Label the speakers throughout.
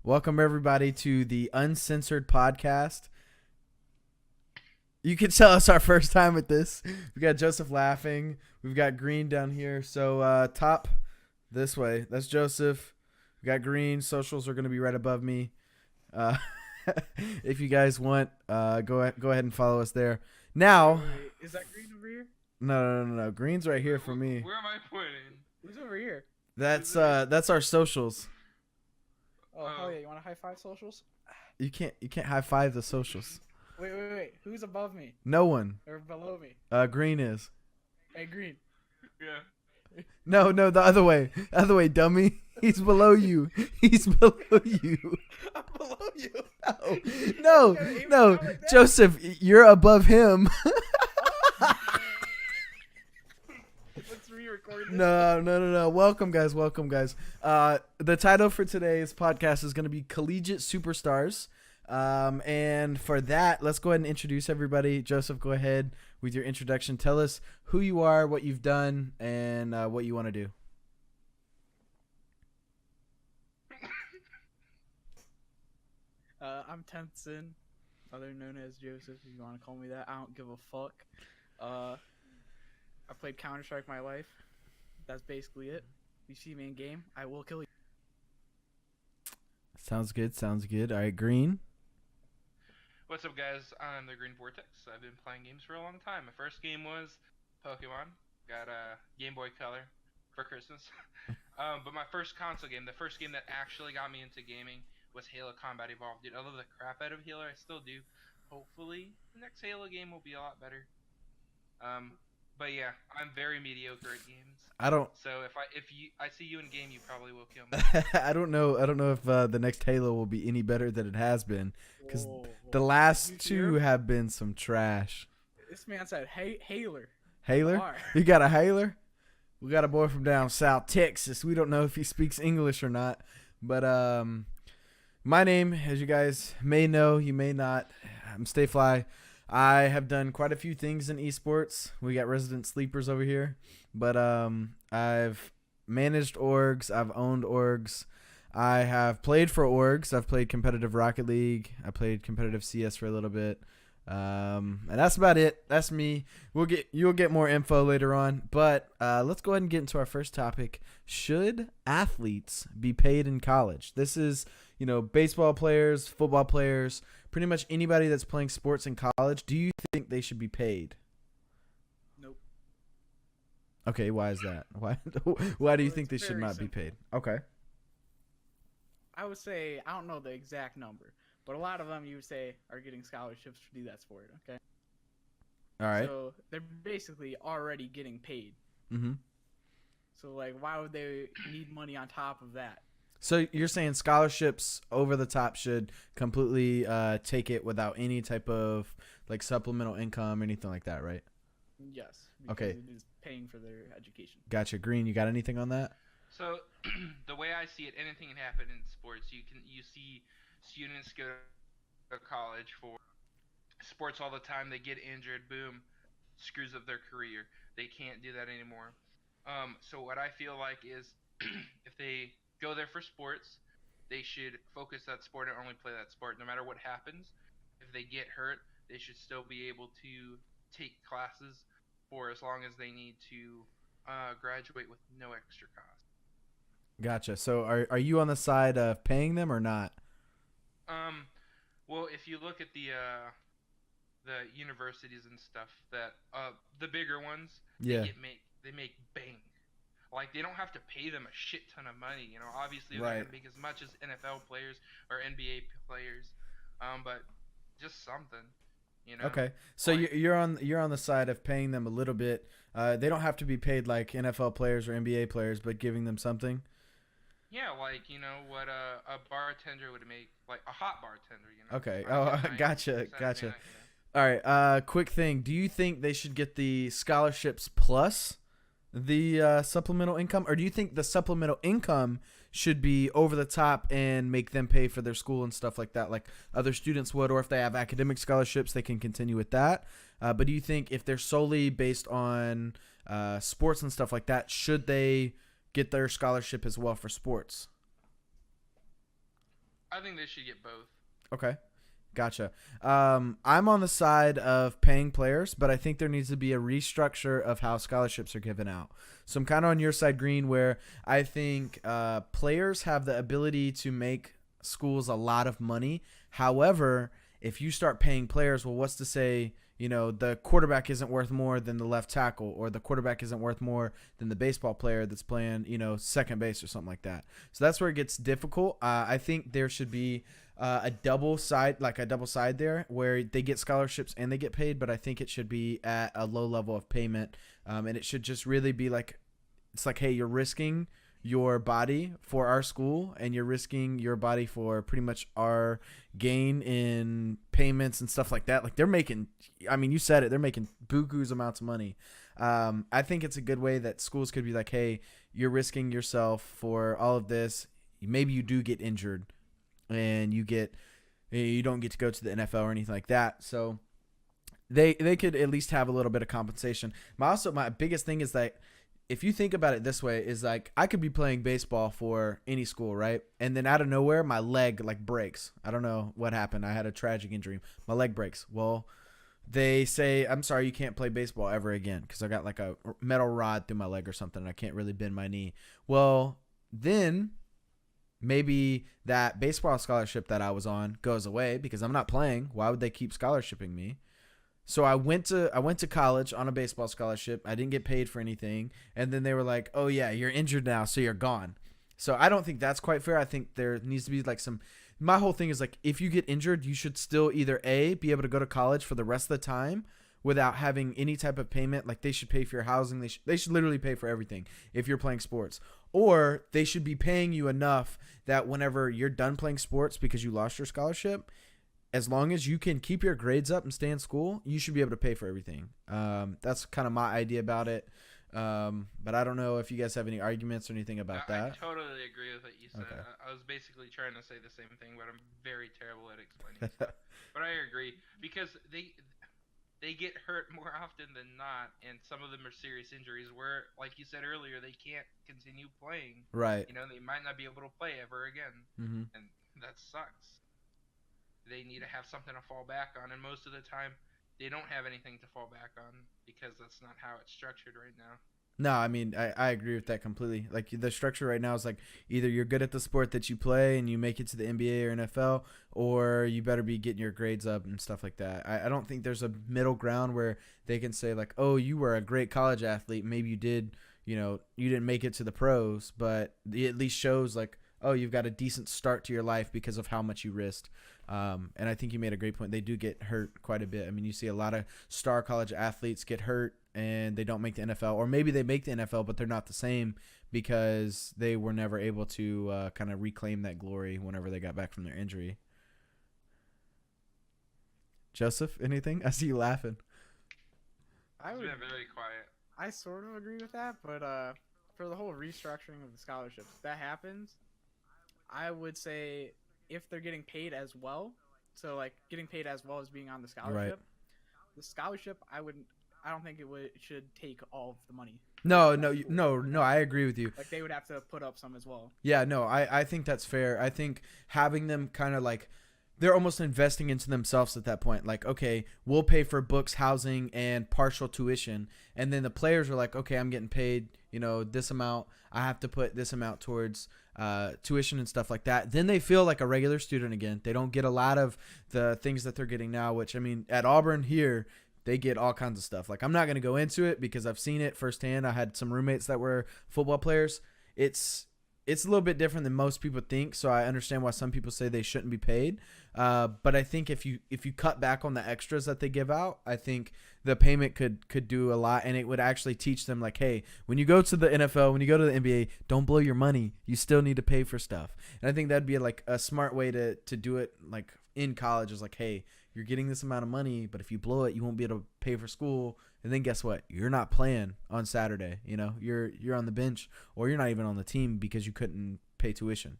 Speaker 1: Welcome everybody to the Uncensored podcast. You can tell it's our first time with this. We got Joseph laughing. We've got Green down here. So top this way. That's Joseph. We got Green. Socials are going to be right above me. If you guys want, go ahead and follow us there. Now,
Speaker 2: Wait, is that Green over here?
Speaker 1: No. Green's right here for me.
Speaker 3: Where am I pointing?
Speaker 2: Who's over here?
Speaker 1: That's our socials.
Speaker 2: Oh, hell yeah. You want to high five socials?
Speaker 1: You can't high five the socials.
Speaker 2: Wait. Who's above me?
Speaker 1: No one.
Speaker 2: Or below me?
Speaker 1: Green is.
Speaker 2: Hey, Green.
Speaker 3: Yeah.
Speaker 1: No, the other way. Other way, dummy. He's below you. He's below you.
Speaker 2: I'm below you.
Speaker 1: No.
Speaker 2: Like
Speaker 1: Joseph, you're above him.
Speaker 2: Let's re-record this.
Speaker 1: No. Welcome, guys. The title for today's podcast is going to be Collegiate Superstars. And for that, let's go ahead and introduce everybody. Joseph, go ahead with your introduction. Tell us who you are, what you've done, and what you want to do.
Speaker 2: I'm TenthSin, other known as Joseph, if you want to call me that. I don't give a fuck. I played Counter-Strike my life. That's basically it. If you see me in game, I will kill you.
Speaker 1: Sounds good. All right, Green.
Speaker 3: What's up, guys? I'm TheGreenVortex. I've been playing games for a long time. My first game was Pokemon. Got a Game Boy Color for Christmas. But my first console game, the first game that actually got me into gaming, was Halo Combat Evolved. Dude, I love the crap out of Halo. I still do. Hopefully, the next Halo game will be a lot better. But yeah, I'm very mediocre at games. So if I see you in game, you probably will kill me.
Speaker 1: I don't know if the next Halo will be any better than it has been, because the last two have been some trash.
Speaker 2: This man said, "Hey, Haler."
Speaker 1: Haler? You got a Haler? We got a boy from down south Texas. We don't know if he speaks English or not, but my name, as you guys may know, you may not, I'm StayFly. I have done quite a few things in esports. We got resident sleepers over here, but I've managed orgs. I've owned orgs. I have played for orgs. I've played competitive Rocket League. I played competitive CS for a little bit, and that's about it. That's me. You'll get more info later on, but let's go ahead and get into our first topic. Should athletes be paid in college? This is, baseball players, football players, pretty much anybody that's playing sports in college. Do you think they should be paid?
Speaker 2: Nope.
Speaker 1: Okay, why is that? Why do you think they should not be paid? Okay.
Speaker 2: I would say, I don't know the exact number, but a lot of them, you would say, are getting scholarships to do that sport, okay?
Speaker 1: All right.
Speaker 2: So they're basically already getting paid.
Speaker 1: Mm-hmm.
Speaker 2: So, why would they need money on top of that?
Speaker 1: So you're saying scholarships over the top should completely take it without any type of supplemental income or anything like that, right?
Speaker 2: Yes.
Speaker 1: Okay.
Speaker 2: It is paying for their education.
Speaker 1: Gotcha. Green, you got anything on that?
Speaker 3: So the way I see it, anything can happen in sports. You see students go to college for sports all the time. They get injured. Boom, screws up their career. They can't do that anymore. So what I feel like is if they go there for sports, they should focus that sport and only play that sport. No matter what happens, if they get hurt, they should still be able to take classes for as long as they need to graduate with no extra cost.
Speaker 1: Gotcha. So are you on the side of paying them or not?
Speaker 3: Well, if you look at the universities and stuff, that the bigger ones,
Speaker 1: yeah,
Speaker 3: they make bank. They don't have to pay them a shit ton of money. Obviously they're
Speaker 1: right.
Speaker 3: not gonna make as much as NFL players or NBA players, but just something.
Speaker 1: Okay, so you're on the side of paying them a little bit. They don't have to be paid like NFL players or NBA players, but giving them something.
Speaker 3: Yeah, what a bartender would make, a hot bartender.
Speaker 1: Okay.
Speaker 3: Gotcha.
Speaker 1: Gotcha. All right. Quick thing. Do you think they should get the scholarships plus the supplemental income, or do you think the supplemental income should be over the top and make them pay for their school and stuff like that, like other students would, or if they have academic scholarships, they can continue with that? But do you think if they're solely based on sports and stuff like that, should they get their scholarship as well for sports?
Speaker 3: I think they should get both.
Speaker 1: Okay. Gotcha. I'm on the side of paying players, but I think there needs to be a restructure of how scholarships are given out. So I'm kind of on your side, Green, where I think players have the ability to make schools a lot of money. However, if you start paying players, well, what's to say, the quarterback isn't worth more than the left tackle, or the quarterback isn't worth more than the baseball player that's playing, second base or something like that. So that's where it gets difficult. I think there should be a double side there where they get scholarships and they get paid, but I think it should be at a low level of payment. And it should just really be it's like, hey, you're risking your body for our school, and you're risking your body for pretty much our gain in payments and stuff like that. Like, they're making, you said it, they're making buku's amounts of money. I think it's a good way that schools could be like, hey, you're risking yourself for all of this. Maybe you do get injured and you don't get to go to the NFL or anything like that. So they could at least have a little bit of compensation. My biggest thing is that, if you think about it this way, is like, I could be playing baseball for any school, right? And then out of nowhere, my leg breaks. I don't know what happened. I had a tragic injury. My leg breaks. Well, they say, I'm sorry, you can't play baseball ever again because I got like a metal rod through my leg or something, and I can't really bend my knee. Well, then maybe that baseball scholarship that I was on goes away because I'm not playing. Why would they keep scholarshiping me? So I went to college on a baseball scholarship. I didn't get paid for anything. And then they were like, oh, yeah, you're injured now, so you're gone. So I don't think that's quite fair. I think there needs to be my whole thing is like, if you get injured, you should still either A, be able to go to college for the rest of the time without having any type of payment. Like, they should pay for your housing. They should literally pay for everything if you're playing sports. Or they should be paying you enough that whenever you're done playing sports because you lost your scholarship, as long as you can keep your grades up and stay in school, you should be able to pay for everything. That's kind of my idea about it. But I don't know if you guys have any arguments or anything about that.
Speaker 3: I totally agree with what you said.
Speaker 1: Okay.
Speaker 3: I was basically trying to say the same thing, but I'm very terrible at explaining stuff. But I agree, because they get hurt more often than not, and some of them are serious injuries where, like you said earlier, they can't continue playing.
Speaker 1: Right.
Speaker 3: They might not be able to play ever again, and that sucks. They need to have something to fall back on, and most of the time they don't have anything to fall back on because that's not how it's structured right now.
Speaker 1: No, I agree with that completely. Like, the structure right now is like, either you're good at the sport that you play and you make it to the NBA or NFL, or you better be getting your grades up and stuff like that. I don't think there's a middle ground where they can say like, oh, you were a great college athlete. Maybe you did, you didn't make it to the pros, but it at least shows like, oh, you've got a decent start to your life because of how much you risked. And I think you made a great point. They do get hurt quite a bit. You see a lot of star college athletes get hurt and they don't make the NFL, or maybe they make the NFL, but they're not the same because they were never able to kind of reclaim that glory whenever they got back from their injury. Joseph, anything? I see you laughing.
Speaker 2: I would.
Speaker 3: It's been very quiet.
Speaker 2: I sort of agree with that, but for the whole restructuring of the scholarships, if that happens, I would say if they're getting paid as well, so like getting paid as well as being on the scholarship,
Speaker 1: Right.
Speaker 2: The scholarship, I don't think it should take all of the money.
Speaker 1: No, I agree with you.
Speaker 2: Like, they would have to put up some as well.
Speaker 1: Yeah, no, I think that's fair. I think having them kind of like, they're almost investing into themselves at that point. Like, okay, we'll pay for books, housing, and partial tuition. And then the players are like, okay, I'm getting paid, this amount. I have to put this amount towards tuition and stuff like that. Then they feel like a regular student again. They don't get a lot of the things that they're getting now, which, at Auburn here, they get all kinds of stuff. Like, I'm not going to go into it because I've seen it firsthand. I had some roommates that were football players. It's a little bit different than most people think, so I understand why some people say they shouldn't be paid. But I think if you cut back on the extras that they give out, I think the payment could do a lot, and it would actually teach them like, hey, when you go to the NFL, when you go to the NBA, don't blow your money. You still need to pay for stuff. And I think that'd be like a smart way to do it, like in college, is like, hey, you're getting this amount of money, but if you blow it, you won't be able to pay for school. And then guess what? You're not playing on Saturday. You're on the bench, or you're not even on the team because you couldn't pay tuition.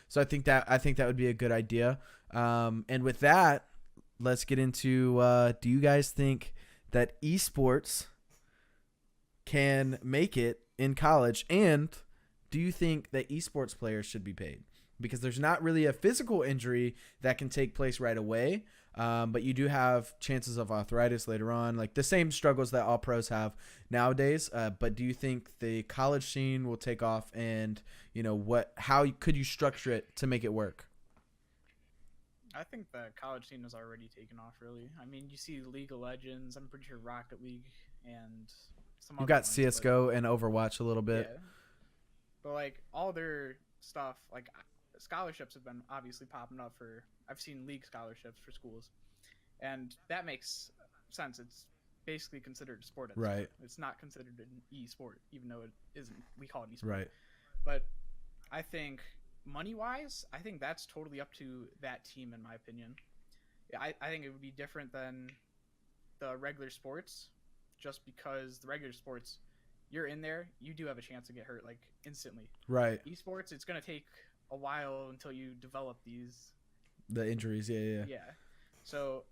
Speaker 1: So I think that would be a good idea. And with that, let's get into, do you guys think that esports can make it in college? And do you think that esports players should be paid? because there's not really a physical injury that can take place right away. But you do have chances of arthritis later on, like the same struggles that all pros have nowadays. But do you think the college scene will take off, and how could you structure it to make it work?
Speaker 2: I think the college scene has already taken off, really. I mean, you see League of Legends, I'm pretty sure Rocket League, and some
Speaker 1: You
Speaker 2: other
Speaker 1: got
Speaker 2: ones,
Speaker 1: CS:GO and Overwatch a little bit.
Speaker 2: Yeah. But, like, all their stuff, like, scholarships have been obviously popping up I've seen league scholarships for schools. And that makes sense. It's basically considered a sport.
Speaker 1: Right.
Speaker 2: It's not considered an e-sport, even though it isn't. We call it e-sport.
Speaker 1: Right.
Speaker 2: But I think money-wise, I think that's totally up to that team, in my opinion. I think it would be different than the regular sports, just because the regular sports, you're in there, you do have a chance to get hurt, like, instantly.
Speaker 1: Right.
Speaker 2: Esports, it's going to take a while until you develop
Speaker 1: the injuries. Yeah.
Speaker 2: So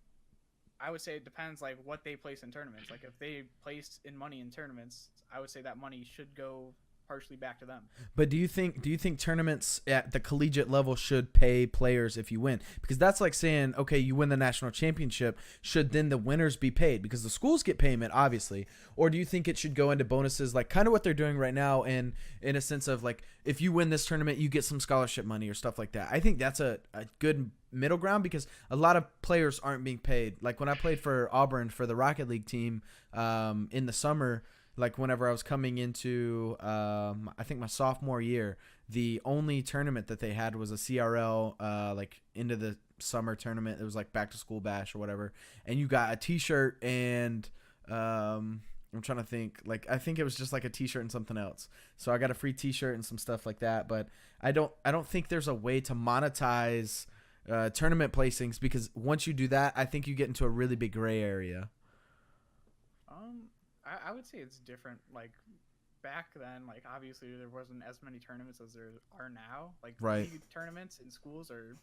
Speaker 2: I would say it depends, like, what they place in tournaments. Like, if they placed in money in tournaments, I would say that money should go partially back to them.
Speaker 1: But do you think tournaments at the collegiate level should pay players if you win? Because that's like saying, okay, you win the national championship, should then the winners be paid? Because the schools get payment, obviously. Or do you think it should go into bonuses, like kind of what they're doing right now, and in a sense of, like, if you win this tournament, you get some scholarship money or stuff like that? I think that's a good middle ground, because a lot of players aren't being paid. Like when I played for Auburn for the Rocket League team in the summer, like whenever I was coming into, I think my sophomore year, the only tournament that they had was a CRL, like into the summer tournament. It was like back to school bash or whatever. And you got a t-shirt and, I'm trying to think, like, I think it was just like a t-shirt and something else. So I got a free t-shirt and some stuff like that. But I don't think there's a way to monetize, tournament placings, because once you do that, I think you get into a really big gray area.
Speaker 2: I would say it's different. Like, back then, like, obviously there wasn't as many tournaments as there are now. Like,
Speaker 1: right.
Speaker 2: League tournaments in schools are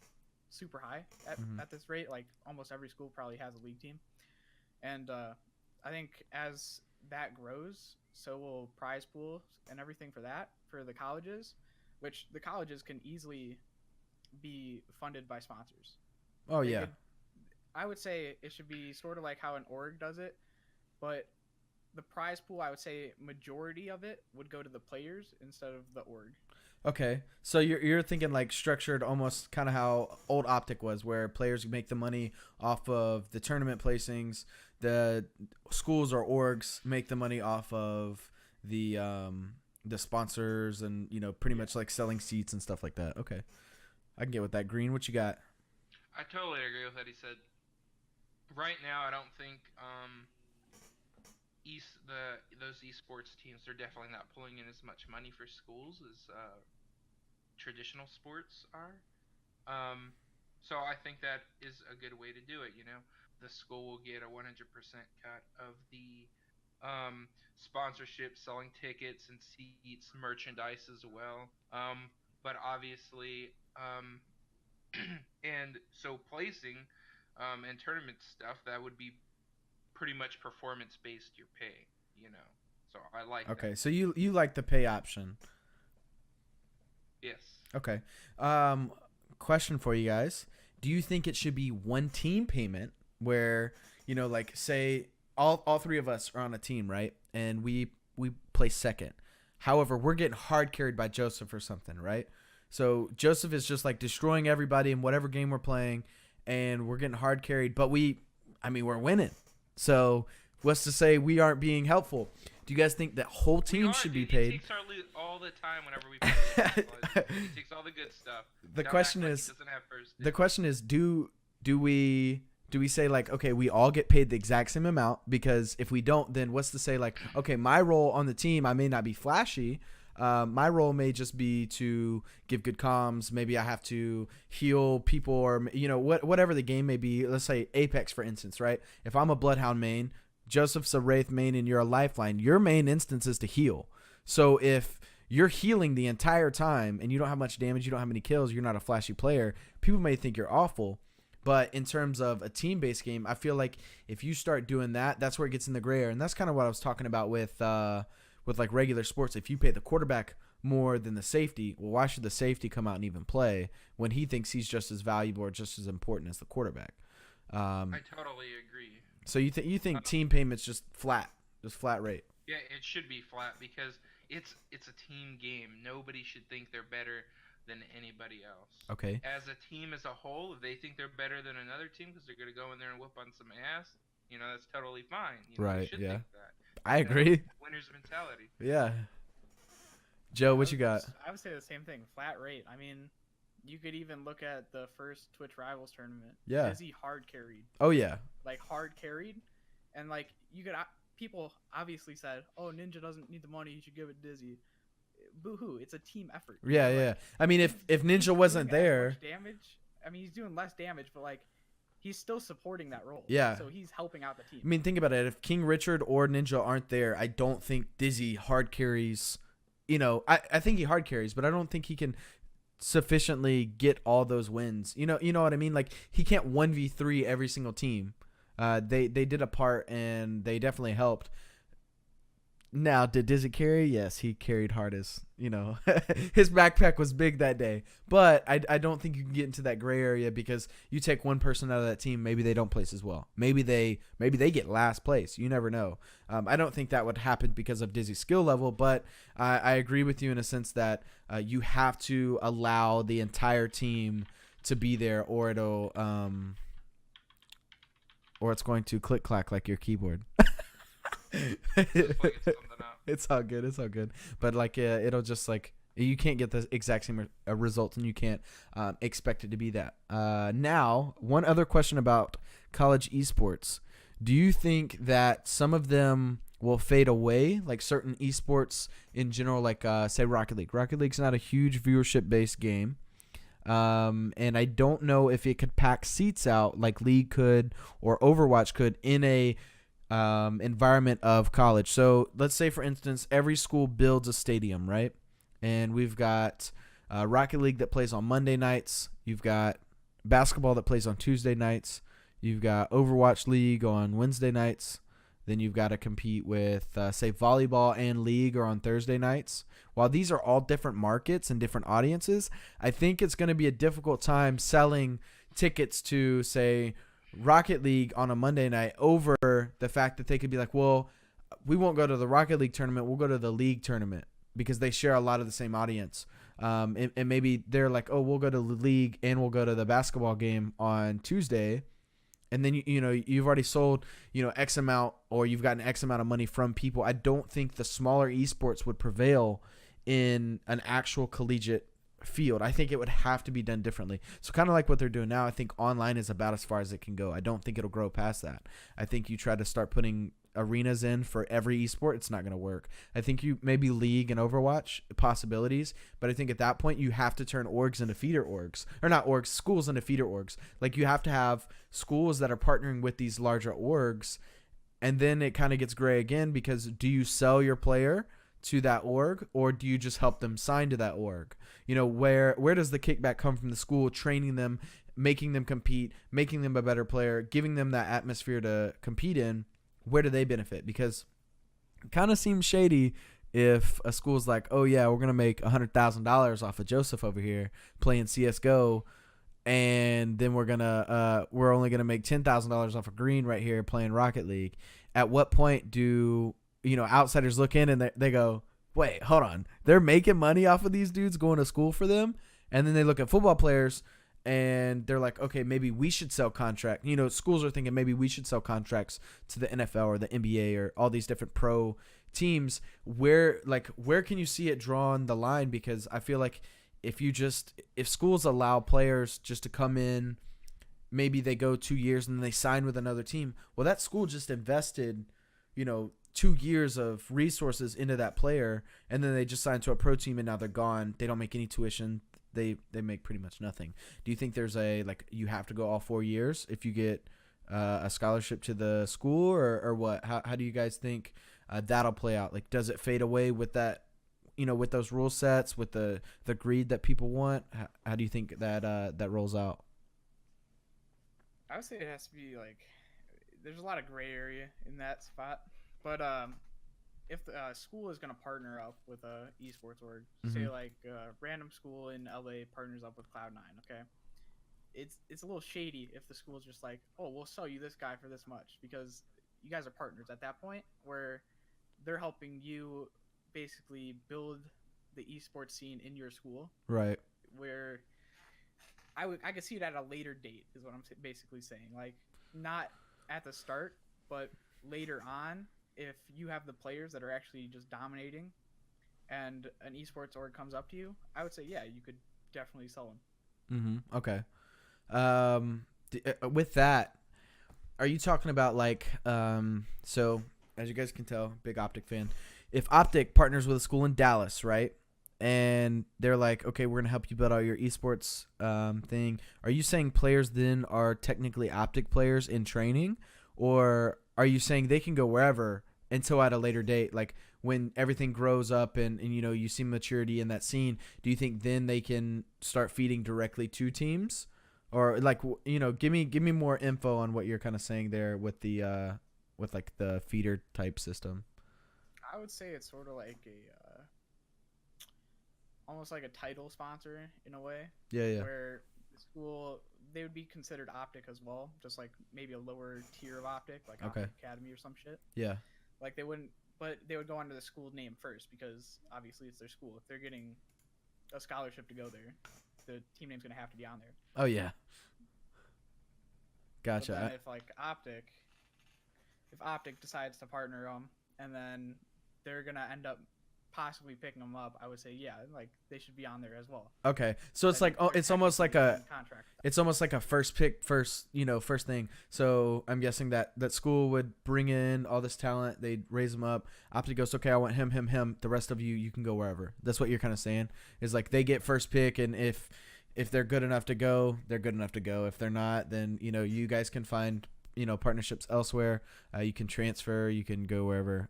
Speaker 2: super high at this rate. Like, almost every school probably has a league team. And I think as that grows, so will prize pools and everything for the colleges, which the colleges can easily be funded by sponsors.
Speaker 1: Oh, yeah.
Speaker 2: I would say it should be sort of like how an org does it, but the prize pool, I would say majority of it would go to the players instead of the org.
Speaker 1: Okay, so you're thinking like structured almost kind of how old Optic was, where players make the money off of the tournament placings, the schools or orgs make the money off of the sponsors, and pretty much like selling seats and stuff like that. Okay, I can get with that. Green, what you got?
Speaker 3: I totally agree with what he said. Right now, I don't think those esports teams are definitely not pulling in as much money for schools as traditional sports are. So I think that is a good way to do it. The school will get a 100% cut of the sponsorship, selling tickets and seats, merchandise as well. But obviously, and so placing and tournament stuff, that would be pretty much performance based your pay, so I like that.
Speaker 1: Okay, so you like the pay option?
Speaker 3: Yes.
Speaker 1: Okay. Question for you guys: do you think it should be one team payment, where like say all three of us are on a team, right, and we place second, however we're getting hard carried by Joseph or something, right? So Joseph is just like destroying everybody in whatever game we're playing, and we're getting hard carried, but we're winning. So what's to say we aren't being helpful? Do you guys think that whole team should be paid?
Speaker 3: He takes our loot all the time whenever we play. He takes all the good stuff.
Speaker 1: The question is, do we say like, okay, we all get paid the exact same amount? Because if we don't, then what's to say like, okay, my role on the team, I may not be flashy. My role may just be to give good comms. Maybe I have to heal people, or whatever the game may be. Let's say Apex, for instance, right? If I'm a Bloodhound main, Joseph's a Wraith main, and you're a Lifeline, your main instance is to heal. So if you're healing the entire time and you don't have much damage, you don't have many kills, you're not a flashy player, people may think you're awful. But in terms of a team-based game, I feel like if you start doing that, that's where it gets in the gray area. And that's kind of what I was talking about with like regular sports. If you pay the quarterback more than the safety. Well, why should the safety come out and even play when he thinks he's just as valuable or just as important as the quarterback?
Speaker 3: I totally agree.
Speaker 1: So you think team payments just flat rate?
Speaker 3: Yeah, it should be flat because it's a team game. Nobody should think they're better than anybody else.
Speaker 1: Okay.
Speaker 3: As a team as a whole, if they think they're better than another team because they're going to go in there and whoop on some ass, that's totally fine. They
Speaker 1: Right,
Speaker 3: should
Speaker 1: yeah.
Speaker 3: think that.
Speaker 1: I agree.
Speaker 3: Winner's mentality.
Speaker 1: Yeah. Joe, what you got?
Speaker 2: I would say the same thing. Flat rate. I mean, you could even look at the first Twitch Rivals tournament.
Speaker 1: Yeah.
Speaker 2: Dizzy hard carried.
Speaker 1: Oh yeah.
Speaker 2: Like hard carried, and like you could people obviously said, "Oh, Ninja doesn't need the money. He should give it Dizzy." Boo-hoo! It's a team effort.
Speaker 1: Yeah, yeah. I mean, if Ninja wasn't there,
Speaker 2: damage. I mean, he's doing less damage, but like, he's still supporting that role.
Speaker 1: Yeah.
Speaker 2: So he's helping out the team.
Speaker 1: I mean, think about it. If King Richard or Ninja aren't there, I don't think Dizzy hard carries. I think he hard carries, but I don't think he can sufficiently get all those wins. You know what I mean? Like he can't 1v3 every single team. They did a part and they definitely helped. Now, did Dizzy carry? Yes, he carried hard as, his backpack was big that day. But I don't think you can get into that gray area because you take one person out of that team, maybe they don't place as well. Maybe they get last place. You never know. I don't think that would happen because of Dizzy's skill level, but I agree with you in a sense that you have to allow the entire team to be there or it'll or it's going to click clack like your keyboard. It's all good. But like it'll just like you can't get the exact same results and you can't expect it to be that. Now, one other question about college esports. Do you think that some of them will fade away, like certain esports in general, like say Rocket League? Rocket League's not a huge viewership based game. And I don't know if it could pack seats out like League could or Overwatch could in a environment of college. So let's say, for instance, every school builds a stadium, right? And we've got Rocket League that plays on Monday nights. You've got basketball that plays on Tuesday nights. You've got Overwatch League on Wednesday nights. Then you've got to compete with, say, volleyball and League are on Thursday nights. While these are all different markets and different audiences, I think it's going to be a difficult time selling tickets to, say, Rocket League on a Monday night over the fact that they could be like, well, we won't go to the Rocket League tournament. We'll go to the League tournament because they share a lot of the same audience. And maybe they're like, oh, we'll go to the League and we'll go to the basketball game on Tuesday. And then, you've already sold, X amount or you've gotten X amount of money from people. I don't think the smaller esports would prevail in an actual collegiate field. I think it would have to be done differently. So kind of like what they're doing now, I think online is about as far as it can go. I don't think it'll grow past that. I think you try to start putting arenas in for every esport, it's not going to work. I think you maybe League and Overwatch possibilities, but I think at that point you have to turn orgs into feeder orgs, or not orgs, schools into feeder orgs. Like you have to have schools that are partnering with these larger orgs, and then it kind of gets gray again because do you sell your player to that org or do you just help them sign to that org? Where does the kickback come from the school training them, making them compete, making them a better player, giving them that atmosphere to compete in? Where do they benefit? Because it kind of seems shady if a school's like, oh yeah, we're going to make $100,000 off of Joseph over here playing CSGO. And then we're only going to make $10,000 off of Green right here playing Rocket League. At what point do, outsiders look in and they go, wait, hold on. They're making money off of these dudes going to school for them. And then they look at football players and they're like, okay, maybe we should sell contract. Schools are thinking maybe we should sell contracts to the NFL or the NBA or all these different pro teams. Where can you see it drawn the line? Because I feel like if schools allow players just to come in, maybe they go 2 years and then they sign with another team. Well, that school just invested, 2 years of resources into that player, and then they just signed to a pro team and now they're gone. They don't make any tuition. They make pretty much nothing. Do you think there's you have to go all 4 years if you get a scholarship to the school or what? How do you guys think that'll play out? Like, does it fade away with that, with those rule sets, with the greed that people want? How do you think that rolls out?
Speaker 2: I would say it has to be there's a lot of gray area in that spot, but if the school is gonna partner up with a esports org,
Speaker 1: Mhm.
Speaker 2: say like a random school in LA partners up with Cloud9, okay? It's a little shady if the school's just like, oh, we'll sell you this guy for this much, because you guys are partners at that point, where they're helping you basically build the esports scene in your school,
Speaker 1: Right.
Speaker 2: where I could see it at a later date is what I'm basically saying. Like, not at the start, but later on, if you have the players that are actually just dominating, and an esports org comes up to you, I would say yeah, you could definitely sell them.
Speaker 1: Okay. With that, are you talking about like so as you guys can tell, big Optic fan. If Optic partners with a school in Dallas, right? And they're like, okay, we're gonna help you build out your esports thing. Are you saying players then are technically Optic players in training, or are you saying they can go wherever until at a later date, like when everything grows up and you know you see maturity in that scene? Do you think then they can start feeding directly to teams, or like you know, give me more info on what you're kind of saying there with the with like the feeder type system?
Speaker 2: I would say it's sort of like a almost like a title sponsor in a way,
Speaker 1: Yeah.
Speaker 2: where the school, they would be considered Optic as well, just like maybe a lower tier of Optic, like
Speaker 1: Okay.
Speaker 2: Optic Academy or some shit.
Speaker 1: Yeah.
Speaker 2: Like they wouldn't, but they would go under the school name first, because obviously it's their school. If they're getting a scholarship to go there, the team name's gonna have to be on there.
Speaker 1: Oh yeah.
Speaker 2: But
Speaker 1: Gotcha.
Speaker 2: then if Optic decides to partner them, and then they're gonna end up possibly picking them up, I would say yeah, like they should be on there as well.
Speaker 1: Okay, so it's
Speaker 2: Then
Speaker 1: like, oh,
Speaker 2: they're
Speaker 1: it's almost like
Speaker 2: technically
Speaker 1: a,
Speaker 2: in contract.
Speaker 1: it's almost like a first pick, first thing. So I'm guessing that school would bring in all this talent, they'd raise them up. Optic goes, okay, I want him. The rest of you can go wherever. That's what you're kind of saying. Is like they get first pick, and if they're good enough to go, they're good enough to go. If they're not, then you know you guys can find partnerships elsewhere. You can transfer, you can go wherever.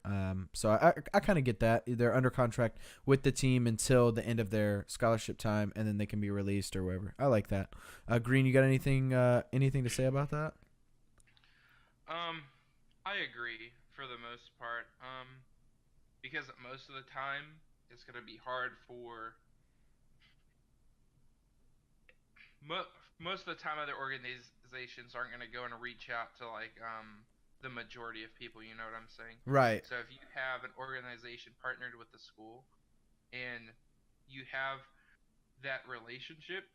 Speaker 1: So I kind of get that. They're under contract with the team until the end of their scholarship time, and then they can be released or wherever. I like that. Green, you got anything to say about that?
Speaker 3: I agree for the most part. Because most of the time it's gonna be hard for most of the time other organizations aren't going to go and reach out to like the majority of people, you know what I'm saying?
Speaker 1: Right.
Speaker 3: So if you have an organization partnered with the school and you have that relationship,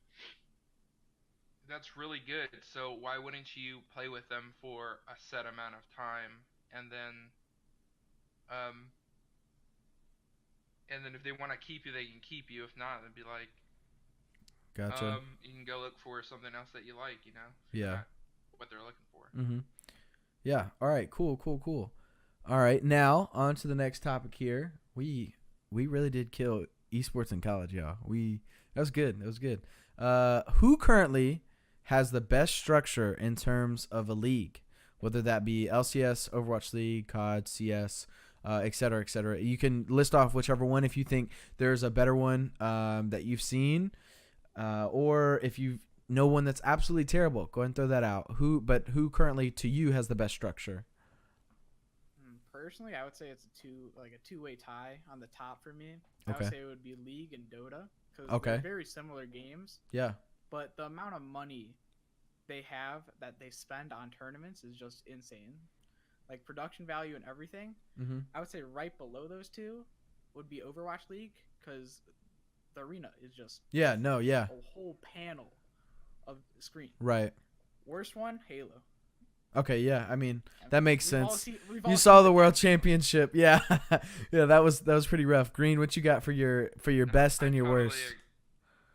Speaker 3: that's really good. So why wouldn't you play with them for a set amount of time, and then if they want to keep you, they can keep you. If not, then be like,
Speaker 1: Gotcha.
Speaker 3: you can go look for something else that you like, if
Speaker 1: Yeah.
Speaker 3: not what they're looking for.
Speaker 1: Yeah. All right. Cool. All right. Now on to the next topic here. We really did kill esports in college, y'all. That was good. Who currently has the best structure in terms of a league, whether that be LCS, Overwatch League, COD, CS, et cetera, et cetera? You can list off whichever one if you think there's a better one that you've seen. Or if you know one that's absolutely terrible, go ahead and throw that out. Who currently to you has the best structure?
Speaker 2: Personally, I would say it's a two-way tie on the top for me.
Speaker 1: Okay.
Speaker 2: I would say it would be League and Dota, because
Speaker 1: Okay.
Speaker 2: they're very similar games.
Speaker 1: Yeah.
Speaker 2: But the amount of money they have that they spend on tournaments is just insane. Like production value and everything. I would say right below those two would be Overwatch League, because the arena is just
Speaker 1: a
Speaker 2: whole panel of screen.
Speaker 1: Right.
Speaker 2: Worst one, Halo.
Speaker 1: Okay, yeah. I mean, that makes sense. You
Speaker 2: all
Speaker 1: saw
Speaker 2: seen
Speaker 1: the World Championship. Yeah. Yeah, that was pretty rough. Green, what you got for your best and your worst?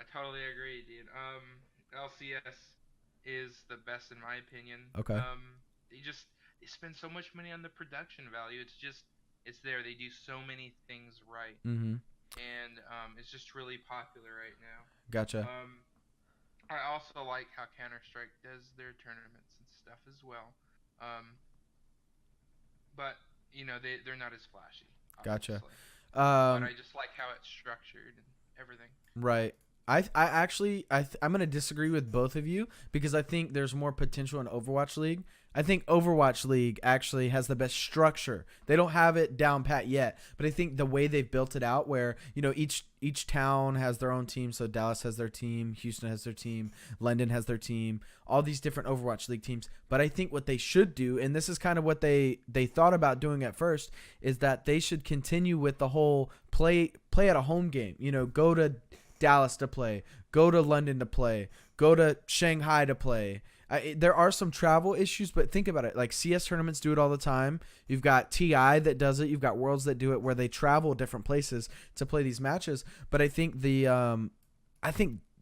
Speaker 3: I totally agree, dude. LCS is the best in my opinion.
Speaker 1: Okay.
Speaker 3: They spend so much money on the production value. It's there. They do so many things right. And it's just really popular right now.
Speaker 1: Gotcha.
Speaker 3: I also like how Counter-Strike does their tournaments and stuff as well. But they're not as flashy.
Speaker 1: Gotcha.
Speaker 3: But I just like how it's structured and everything.
Speaker 1: Right. I'm gonna disagree with both of you, because I think there's more potential in Overwatch League. I think Overwatch League actually has the best structure. They don't have it down pat yet, but I think the way they've built it out, where each town has their own team. So Dallas has their team, Houston has their team, London has their team, all these different Overwatch League teams. But I think what they should do, and this is kind of what they thought about doing at first, is that they should continue with the whole play at a home game. Go to Dallas to play, go to London to play, go to Shanghai to play. There are some travel issues, but think about it. Like CS tournaments do it all the time. You've got TI that does it. You've got Worlds that do it, where they travel different places to play these matches. But I think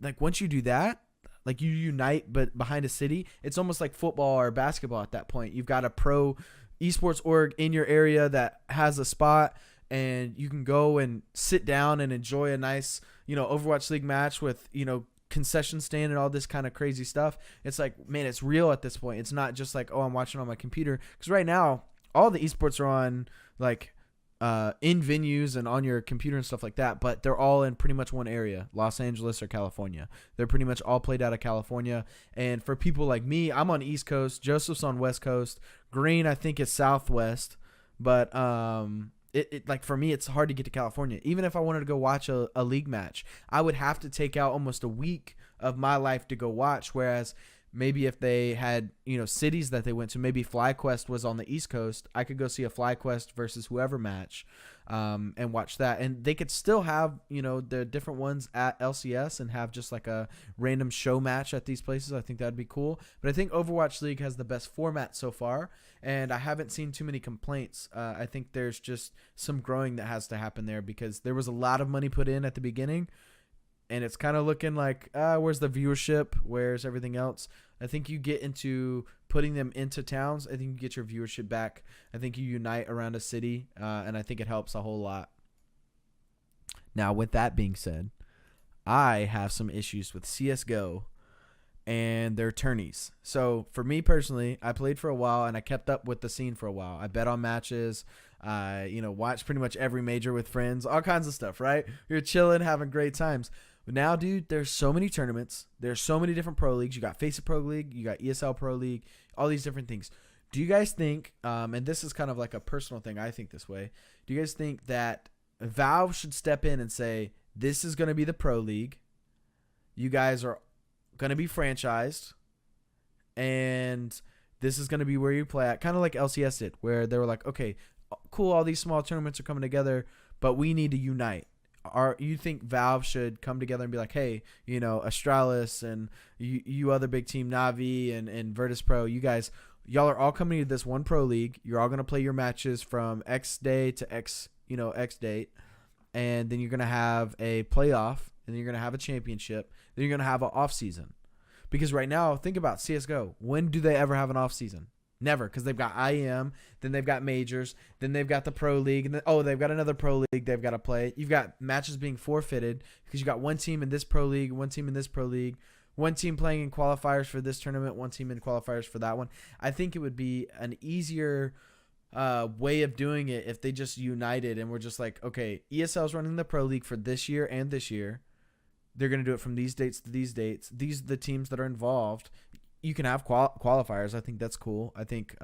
Speaker 1: like once you do that, like you unite, but behind a city, it's almost like football or basketball at that point. You've got a pro esports org in your area that has a spot, and you can go and sit down and enjoy a nice, Overwatch League match with, concession stand and all this kind of crazy stuff. It's like, man, it's real at this point. It's not just like, oh, I'm watching on my computer. Because right now, all the esports are on like in venues and on your computer and stuff like that, but they're all in pretty much one area, Los Angeles or California. They're pretty much all played out of California. And for people like me, I'm on East Coast, Joseph's on West Coast, Green I think is Southwest, but It like for me, it's hard to get to California. Even if I wanted to go watch a league match, I would have to take out almost a week of my life to go watch. Whereas maybe if they had, cities that they went to, maybe FlyQuest was on the East Coast, I could go see a FlyQuest versus whoever match and watch that. And they could still have, the different ones at LCS and have just like a random show match at these places. I think that'd be cool. But I think Overwatch League has the best format so far, and I haven't seen too many complaints. I think there's just some growing that has to happen there, because there was a lot of money put in at the beginning, and it's kind of looking like, where's the viewership? Where's everything else? I think you get into putting them into towns, I think you get your viewership back. I think you unite around a city, and I think it helps a whole lot. Now, with that being said, I have some issues with CSGO and their tourneys. So for me personally, I played for a while and I kept up with the scene for a while. I bet on matches, watched pretty much every major with friends, all kinds of stuff, right? You're chilling, having great times. But now, dude, there's so many tournaments. There's so many different pro leagues. You got Face It Pro League, you got ESL Pro League, all these different things. Do you guys think, and this is kind of like a personal thing, I think this way, do you guys think that Valve should step in and say, this is going to be the pro league, you guys are going to be franchised, and this is going to be where you play at, kind of like LCS did, where they were like, okay, cool, all these small tournaments are coming together, but we need to unite. You think Valve should come together and be like, hey, Astralis and you other big team, Navi and Virtus Pro, y'all are all coming to this one pro league. You're all going to play your matches from X day to X date. And then you're going to have a playoff, and then you're going to have a championship. Then you're going to have an off season. Because right now, think about CSGO. When do they ever have an off season? Never, because they've got IEM, then they've got majors, then they've got the pro league, and then, they've got another pro league they've got to play. You've got matches being forfeited because you got one team in this pro league, one team in this pro league, one team playing in qualifiers for this tournament, one team in qualifiers for that one. I think it would be an easier way of doing it if they just united and were just like, okay, ESL's running the pro league for this year and this year. They're going to do it from these dates to these dates. These are the teams that are involved. You can have qualifiers. I think that's cool. I think,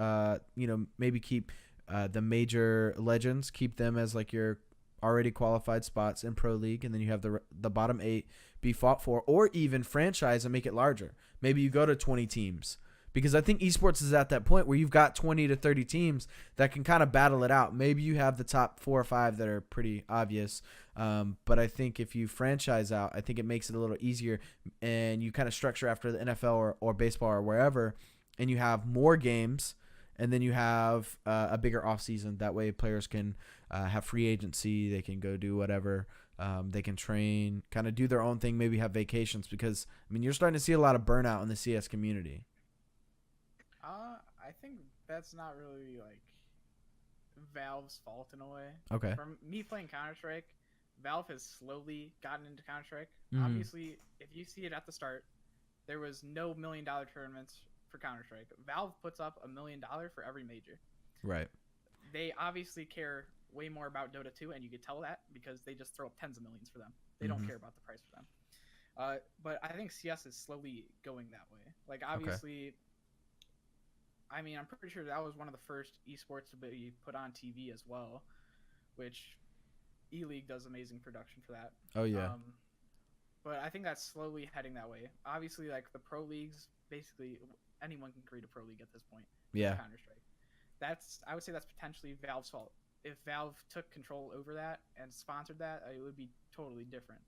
Speaker 1: maybe keep the major legends, keep them as like your already qualified spots in Pro League, and then you have the bottom 8 be fought for, or even franchise and make it larger. Maybe you go to 20 teams, because I think esports is at that point where you've got 20 to 30 teams that can kind of battle it out. Maybe you have the top 4 or 5 that are pretty obvious. But I think if you franchise out, I think it makes it a little easier, and you kind of structure after the NFL or baseball or wherever, and you have more games, and then you have a bigger off season. That way players can have free agency. They can go do whatever. They can train, kind of do their own thing, maybe have vacations, because, you're starting to see a lot of burnout in the CS community.
Speaker 2: I think that's not really like Valve's fault in a way.
Speaker 1: Okay.
Speaker 2: From me playing Counter-Strike, Valve has slowly gotten into Counter-Strike.
Speaker 1: Mm-hmm.
Speaker 2: Obviously, if you see it at the start, there was no $1 million tournaments for Counter-Strike. Valve puts up $1 million for every major.
Speaker 1: Right.
Speaker 2: They obviously care way more about Dota 2, and you could tell that because they just throw up tens of millions for them. They don't care about the price for them. But I think CS is slowly going that way. Like, obviously, I mean, I'm pretty sure that was one of the first esports to be put on TV as well, which E-League does amazing production for that.
Speaker 1: Oh yeah.
Speaker 2: But I think that's slowly heading that way. Obviously, like the pro leagues, basically anyone can create a pro league at this point.
Speaker 1: Yeah.
Speaker 2: Counter Strike. I would say that's potentially Valve's fault. If Valve took control over that and sponsored that, it would be totally different.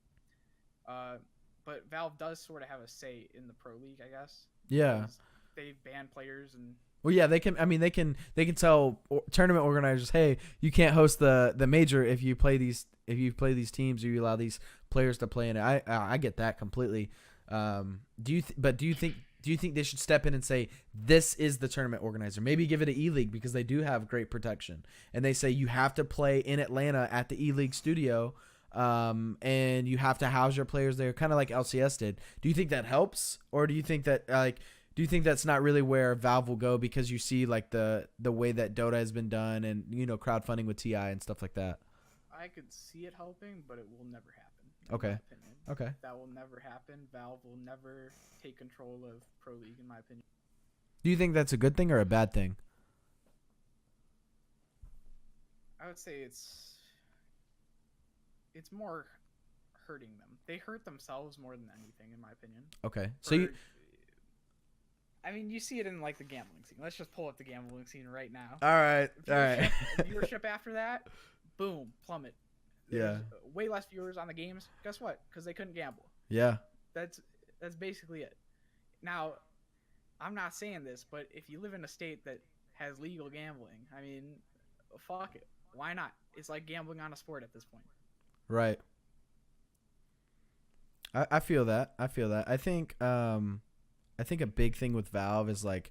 Speaker 2: But Valve does sort of have a say in the pro league, I guess.
Speaker 1: Yeah.
Speaker 2: They ban players and.
Speaker 1: Well, yeah, they can. I mean, they can tell tournament organizers, hey, you can't host the major if you play these teams or you allow these players to play in it. I get that completely. Do you think they should step in and say this is the tournament organizer? Maybe give it an E-League because they do have great protection, and they say you have to play in Atlanta at the E-League studio, and you have to house your players there, kind of like LCS did. Do you think that helps, or do you think that do you think that's not really where Valve will go because you see like the way that Dota has been done and crowdfunding with TI and stuff like that?
Speaker 2: I could see it helping, but it will never happen.
Speaker 1: Okay. Okay.
Speaker 2: That will never happen. Valve will never take control of Pro League, in my opinion.
Speaker 1: Do you think that's a good thing or a bad thing?
Speaker 2: I would say it's more hurting them. They hurt themselves more than anything, in my opinion.
Speaker 1: Okay. So
Speaker 2: I mean, you see it in like the gambling scene. Let's just pull up the gambling scene right now.
Speaker 1: All right.
Speaker 2: Viewership after that, boom, plummet. There's way less viewers on the games. Guess what? Because they couldn't gamble.
Speaker 1: Yeah.
Speaker 2: That's basically it. Now, I'm not saying this, but if you live in a state that has legal gambling, I mean, fuck it. Why not? It's like gambling on a sport at this point.
Speaker 1: Right. I feel that. I think a big thing with Valve is like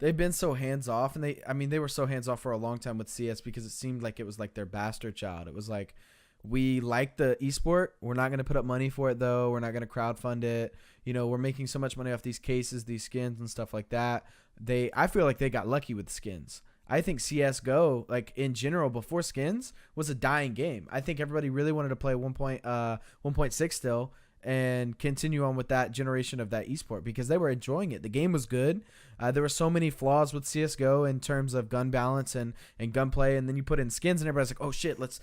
Speaker 1: they've been so hands off, and they were so hands off for a long time with CS because it seemed like it was like their bastard child. It was like, we like the esport, we're not going to put up money for it though, we're not going to crowdfund it. We're making so much money off these cases, these skins and stuff like that. I feel like they got lucky with skins. I think CS:GO, like in general, before skins, was a dying game. I think everybody really wanted to play 1.6 still and continue on with that generation of that esport because they were enjoying it. The game was good. There were so many flaws with CS:GO in terms of gun balance and gunplay, and then you put in skins and everybody's like, oh shit, let's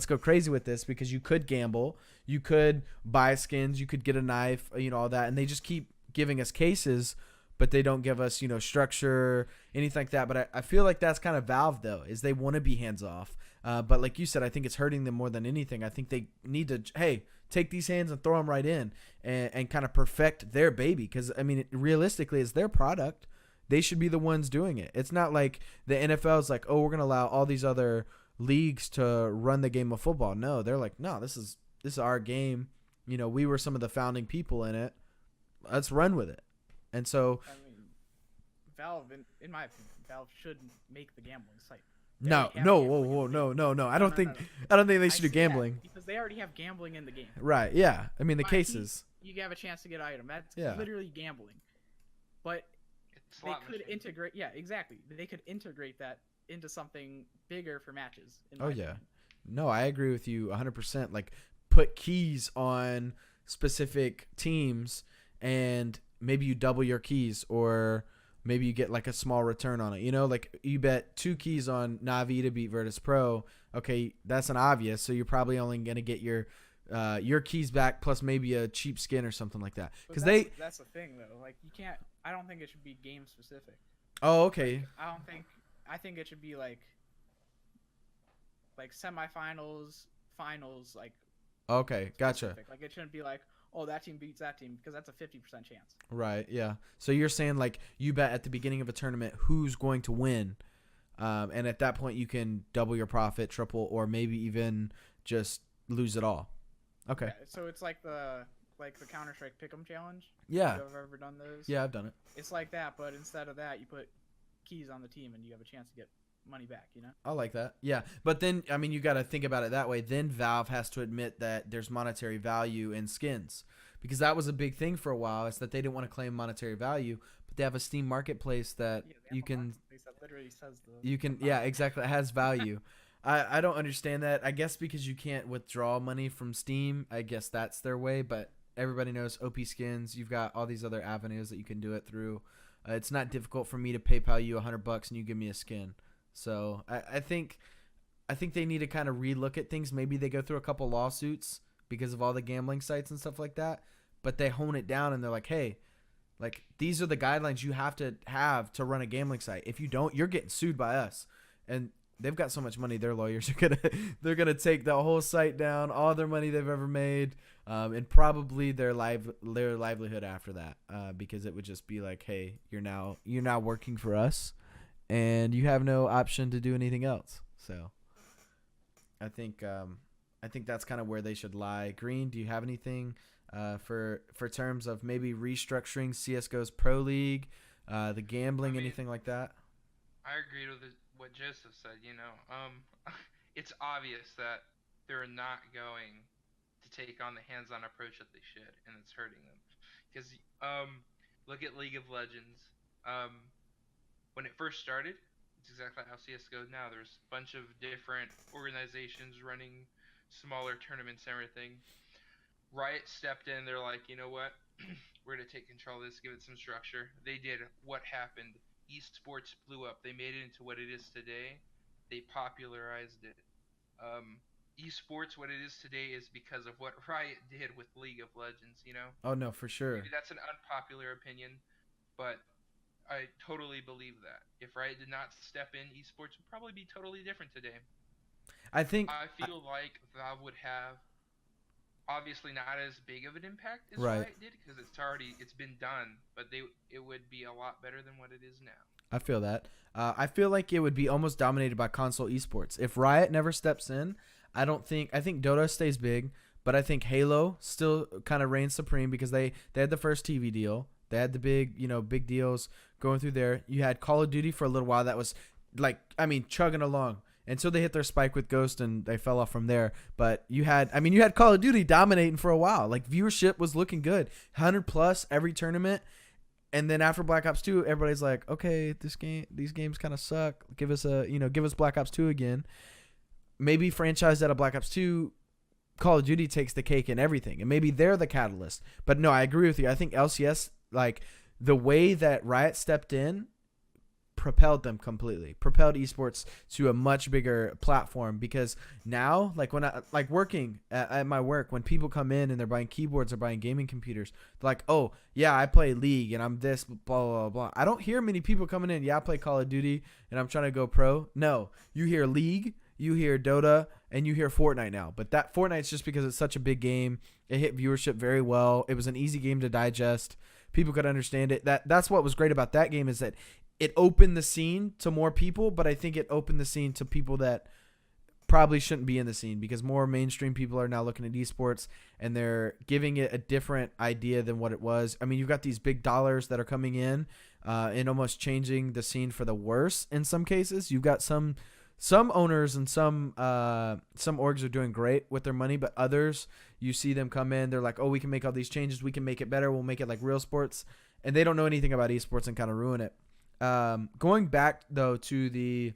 Speaker 1: go crazy with this because you could gamble, you could buy skins, you could get a knife, all that, and they just keep giving us cases, but they don't give us structure, anything like that. But I feel like that's kind of Valve though, is they want to be hands off. But like you said, I think it's hurting them more than anything. I think they need to, hey, take these hands and throw them right in and kind of perfect their baby. Because, I mean, realistically, it's their product. They should be the ones doing it. It's not like the NFL is like, oh, we're going to allow all these other leagues to run the game of football. No, they're like, no, this is our game. We were some of the founding people in it. Let's run with it. And so,
Speaker 2: I mean, Valve, in my opinion, Valve should make the gambling site.
Speaker 1: No. I don't think they should do gambling
Speaker 2: because they already have gambling in the game.
Speaker 1: Right? Yeah. I mean, the cases.
Speaker 2: You have a chance to get an item. That's
Speaker 1: Yeah.
Speaker 2: literally gambling. But
Speaker 3: It's
Speaker 2: they could integrate. Yeah, exactly. They could integrate that into something bigger for matches. In my opinion.
Speaker 1: No, I agree with you 100%. Like, put keys on specific teams, and maybe you double your keys, or maybe you get like a small return on it. Like you bet 2 keys on Na'Vi to beat Virtus Pro. Okay, that's an obvious. So you're probably only gonna get your keys back plus maybe a cheap skin or something like that. Because
Speaker 2: that's the thing though. Like you can't. I don't think it should be game specific.
Speaker 1: Oh, okay.
Speaker 2: I think it should be like semifinals, finals. Like.
Speaker 1: Okay, gotcha.
Speaker 2: Specific. Like it shouldn't be like, oh, that team beats that team, because that's a 50% chance.
Speaker 1: Right, yeah. So you're saying like you bet at the beginning of a tournament who's going to win, and at that point you can double your profit, triple, or maybe even just lose it all. Okay.
Speaker 2: Yeah, so it's like the Counter-Strike Pick'em challenge.
Speaker 1: Yeah.
Speaker 2: If you've ever done those.
Speaker 1: Yeah, I've done it.
Speaker 2: It's like that, but instead of that, you put keys on the team and you have a chance to get money back.
Speaker 1: I like that. Yeah, but then I mean you got to think about it that way. Then Valve has to admit that there's monetary value in skins, because that was a big thing for a while. Is that they didn't want to claim monetary value, but they have a Steam marketplace that you can.
Speaker 2: That literally says
Speaker 1: you can. Yeah, exactly. It has value. I don't understand that. I guess because you can't withdraw money from Steam. I guess that's their way. But everybody knows OP skins. You've got all these other avenues that you can do it through. It's not difficult for me to PayPal you $100 and you give me a skin. So I think they need to kind of relook at things. Maybe they go through a couple lawsuits because of all the gambling sites and stuff like that, but they hone it down and they're like, hey, like these are the guidelines you have to run a gambling site. If you don't, you're getting sued by us. And they've got so much money, their lawyers are they're gonna take the whole site down, all their money they've ever made, and probably their livelihood after that, because it would just be like, hey, you're now working for us, and you have no option to do anything else. So, I think that's kind of where they should lie. Green, do you have anything for terms of maybe restructuring CS:GO's Pro League, the gambling, anything like that?
Speaker 3: I agree with what Joseph said. It's obvious that they're not going to take on the hands-on approach that they should, and it's hurting them. Because look at League of Legends. When it first started, it's exactly how CS:GO is now. There's a bunch of different organizations running smaller tournaments and everything. Riot stepped in. They're like, you know what? We're going to take control of this, give it some structure. They did. What happened? Esports blew up. They made it into what it is today. They popularized it. Esports, what it is today, is because of what Riot did with League of Legends,
Speaker 1: Oh, no, for sure.
Speaker 3: Maybe that's an unpopular opinion, but I totally believe that. If Riot did not step in, esports would probably be totally different today. I feel like Valve would have obviously not as big of an impact as Riot did, because it's been done, but it would be a lot better than what it is now.
Speaker 1: I feel that. I feel like it would be almost dominated by console esports. If Riot never steps in, I think Dota stays big, but I think Halo still kind of reigns supreme because they had the first TV deal. They had the big deals going through there. You had Call of Duty for a little while that was chugging along. Until they hit their spike with Ghost and they fell off from there. But you had Call of Duty dominating for a while. Like, viewership was looking good. 100+ every tournament. And then after Black Ops 2, everybody's like, okay, these games kind of suck. Give us Black Ops 2 again. Maybe franchise out of Black Ops 2, Call of Duty takes the cake in everything. And maybe they're the catalyst. But no, I agree with you. I think LCS, like, the way that Riot stepped in, propelled esports to a much bigger platform, because now, like, when I working at my work, when people come in and they're buying keyboards or buying gaming computers, they're like, oh yeah, I play League and I'm this, blah blah blah. I don't hear many people coming in, yeah, I play Call of Duty and I'm trying to go pro. No, you hear League, you hear Dota, and you hear Fortnite now. But that Fortnite's just because it's such a big game. It hit viewership very well. It was an easy game to digest. People could understand it. That's what was great about that game, is that it opened the scene to more people, but I think it opened the scene to people that probably shouldn't be in the scene, because more mainstream people are now looking at esports and they're giving it a different idea than what it was. I mean, you've got these big dollars that are coming in and almost changing the scene for the worse in some cases. You've got some owners and some orgs are doing great with their money, but others, you see them come in, they're like, oh, we can make all these changes, we can make it better, we'll make it like real sports, and they don't know anything about esports and kind of ruin it. Going back though to the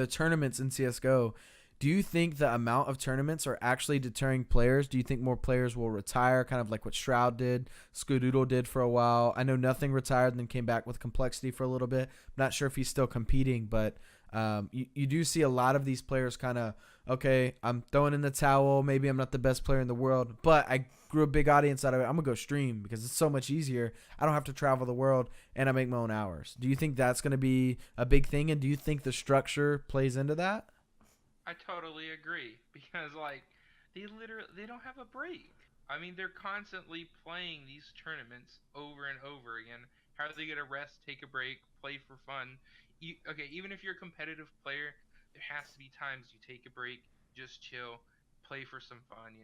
Speaker 1: tournaments in CS:GO, do you think the amount of tournaments are actually deterring players? Do you think more players will retire, kind of like what Shroud did, Skadoodle did for a while? I know Nothing retired and then came back with Complexity for a little bit. I'm not sure if he's still competing, but you do see a lot of these players kind of, okay, I'm throwing in the towel. Maybe I'm not the best player in the world, but I grew a big audience out of it. I'm going to go stream because it's so much easier. I don't have to travel the world and I make my own hours. Do you think that's going to be a big thing? And do you think the structure plays into that?
Speaker 3: I totally agree, because they don't have a break. I mean, they're constantly playing these tournaments over and over again. How are they going to rest, take a break, play for fun? Even if you're a competitive player, there has to be times you take a break, just chill, play for some fun,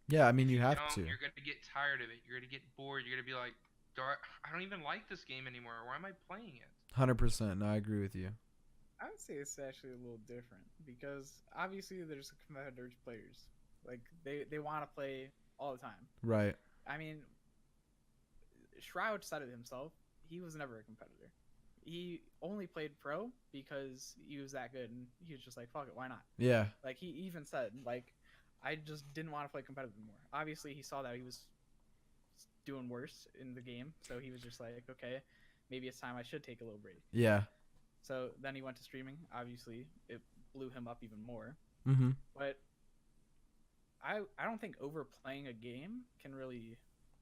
Speaker 1: Yeah, I mean, you have to.
Speaker 3: You're going to get tired of it. You're going to get bored. You're going to be like, I don't even like this game anymore. Why am I playing it?
Speaker 1: 100%. No, I agree with you.
Speaker 2: I would say it's actually a little different, because obviously there's competitive players. Like, they want to play all the time.
Speaker 1: Right.
Speaker 2: I mean, Shroud said it himself. He was never a competitor. He only played pro because he was that good, and he was just like, fuck it, why not?
Speaker 1: Yeah.
Speaker 2: Like, he even said, like, I just didn't want to play competitive anymore. Obviously, he saw that he was doing worse in the game, so he was just like, okay, maybe it's time I should take a little break.
Speaker 1: Yeah.
Speaker 2: So then he went to streaming. Obviously, it blew him up even more.
Speaker 1: Mm-hmm.
Speaker 2: But I don't think overplaying a game can really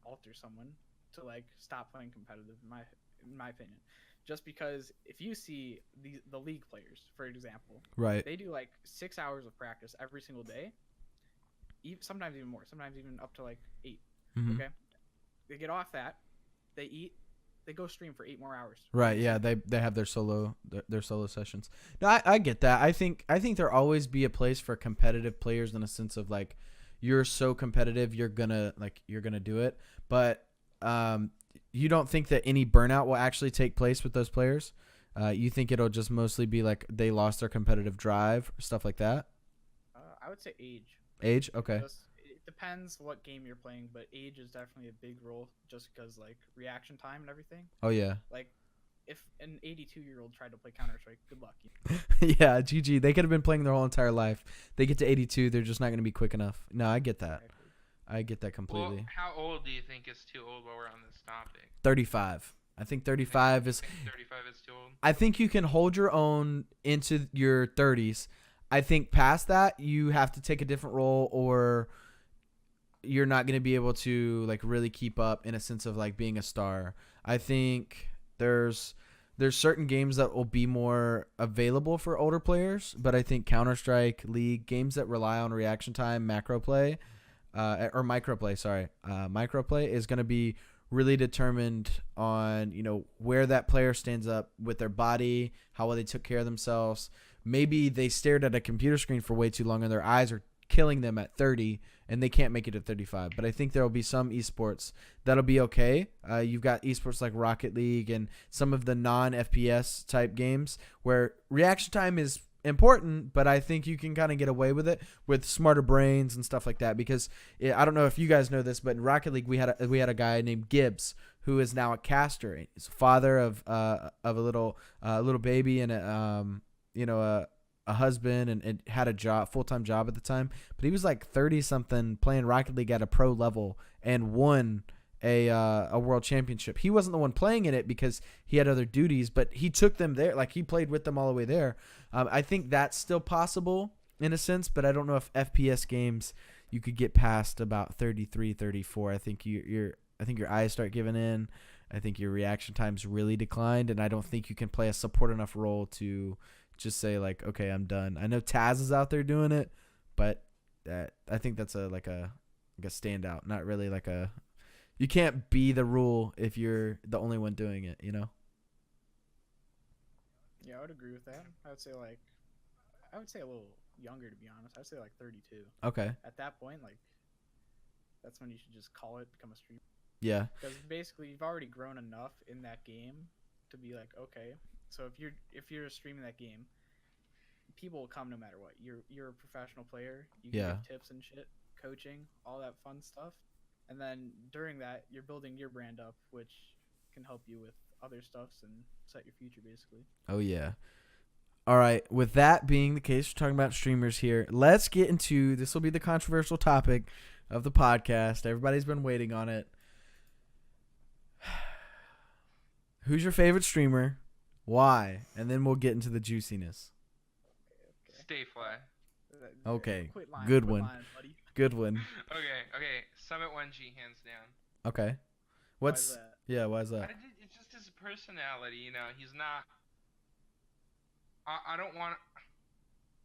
Speaker 2: alter someone to like stop playing competitive in my opinion. Just because if you see the league players, for example,
Speaker 1: Right.
Speaker 2: they do like 6 hours of practice every single day, sometimes even more, sometimes even up to like 8.
Speaker 1: Mm-hmm.
Speaker 2: Okay, they get off that, they eat, they go stream for 8 more hours.
Speaker 1: Right. Yeah. They have their solo sessions. No, I get that. I think there always be a place for competitive players in a sense of like, you're so competitive, you're gonna do it. But you don't think that any burnout will actually take place with those players? You think it'll just mostly be like they lost their competitive drive, stuff like that?
Speaker 2: I would say age.
Speaker 1: Age? Okay.
Speaker 2: It depends what game you're playing, but age is definitely a big role just because like reaction time and everything.
Speaker 1: Oh yeah.
Speaker 2: Like if an 82-year-old tried to play Counter-Strike, good luck.
Speaker 1: Yeah, GG. They could have been playing their whole entire life. They get to 82, they're just not going to be quick enough. No, I get that. I get that completely.
Speaker 3: Well, how old do you think is too old while we're on this topic?
Speaker 1: 35. I think 35 is...
Speaker 3: 35 is too old?
Speaker 1: I think you can hold your own into your 30s. I think past that, you have to take a different role or you're not going to be able to like really keep up in a sense of like being a star. I think there's certain games that will be more available for older players, but I think Counter-Strike, League, games that rely on reaction time, microplay is going to be really determined on, you know, where that player stands up with their body, how well they took care of themselves. Maybe they stared at a computer screen for way too long and their eyes are killing them at 30 and they can't make it at 35. But I think there will be some esports that'll be okay. You've got esports like Rocket League and some of the non-FPS type games where reaction time is important, but I think you can kind of get away with it with smarter brains and stuff like that. Because I don't know if you guys know this, but in Rocket League we had a guy named Gibbs who is now a caster. He's a father of a little baby and a husband and had a full-time job at the time. But he was like 30 something playing Rocket League at a pro level and won a world championship. He wasn't the one playing in it because he had other duties, but he took them there. Like he played with them all the way there. I think that's still possible in a sense, but I don't know if FPS games you could get past about 33, 34. I think your eyes start giving in. I think your reaction times really declined, and I don't think you can play a support enough role to just say like, okay, I'm done. I know Taz is out there doing it, but I think that's a standout, not really like a. You can't be the rule if you're the only one doing it, you know?
Speaker 2: Yeah, I would agree with that. I would say a little younger, to be honest. I'd say like 32.
Speaker 1: Okay.
Speaker 2: At that point, like, that's when you should just call it, become a streamer.
Speaker 1: Yeah.
Speaker 2: Because basically, you've already grown enough in that game to be like, okay, so if you're streaming that game, people will come no matter what. You're a professional player. You can give tips and shit, coaching, all that fun stuff. And then during that, you're building your brand up, which can help you with other stuffs and set your future, basically.
Speaker 1: Oh, yeah. All right. With that being the case, we're talking about streamers here. Let's get into, this will be the controversial topic of the podcast. Everybody's been waiting on it. Who's your favorite streamer? Why? And then we'll get into the juiciness.
Speaker 3: StayFly.
Speaker 1: Okay.
Speaker 2: Quit lying,
Speaker 1: Good
Speaker 2: quit
Speaker 1: one.
Speaker 2: lying, buddy.
Speaker 1: Good one.
Speaker 3: Okay. Summit 1G, hands down.
Speaker 1: Okay.
Speaker 2: Why is that?
Speaker 1: Yeah, why is that?
Speaker 3: It's just his personality, you know. He's not. I don't want.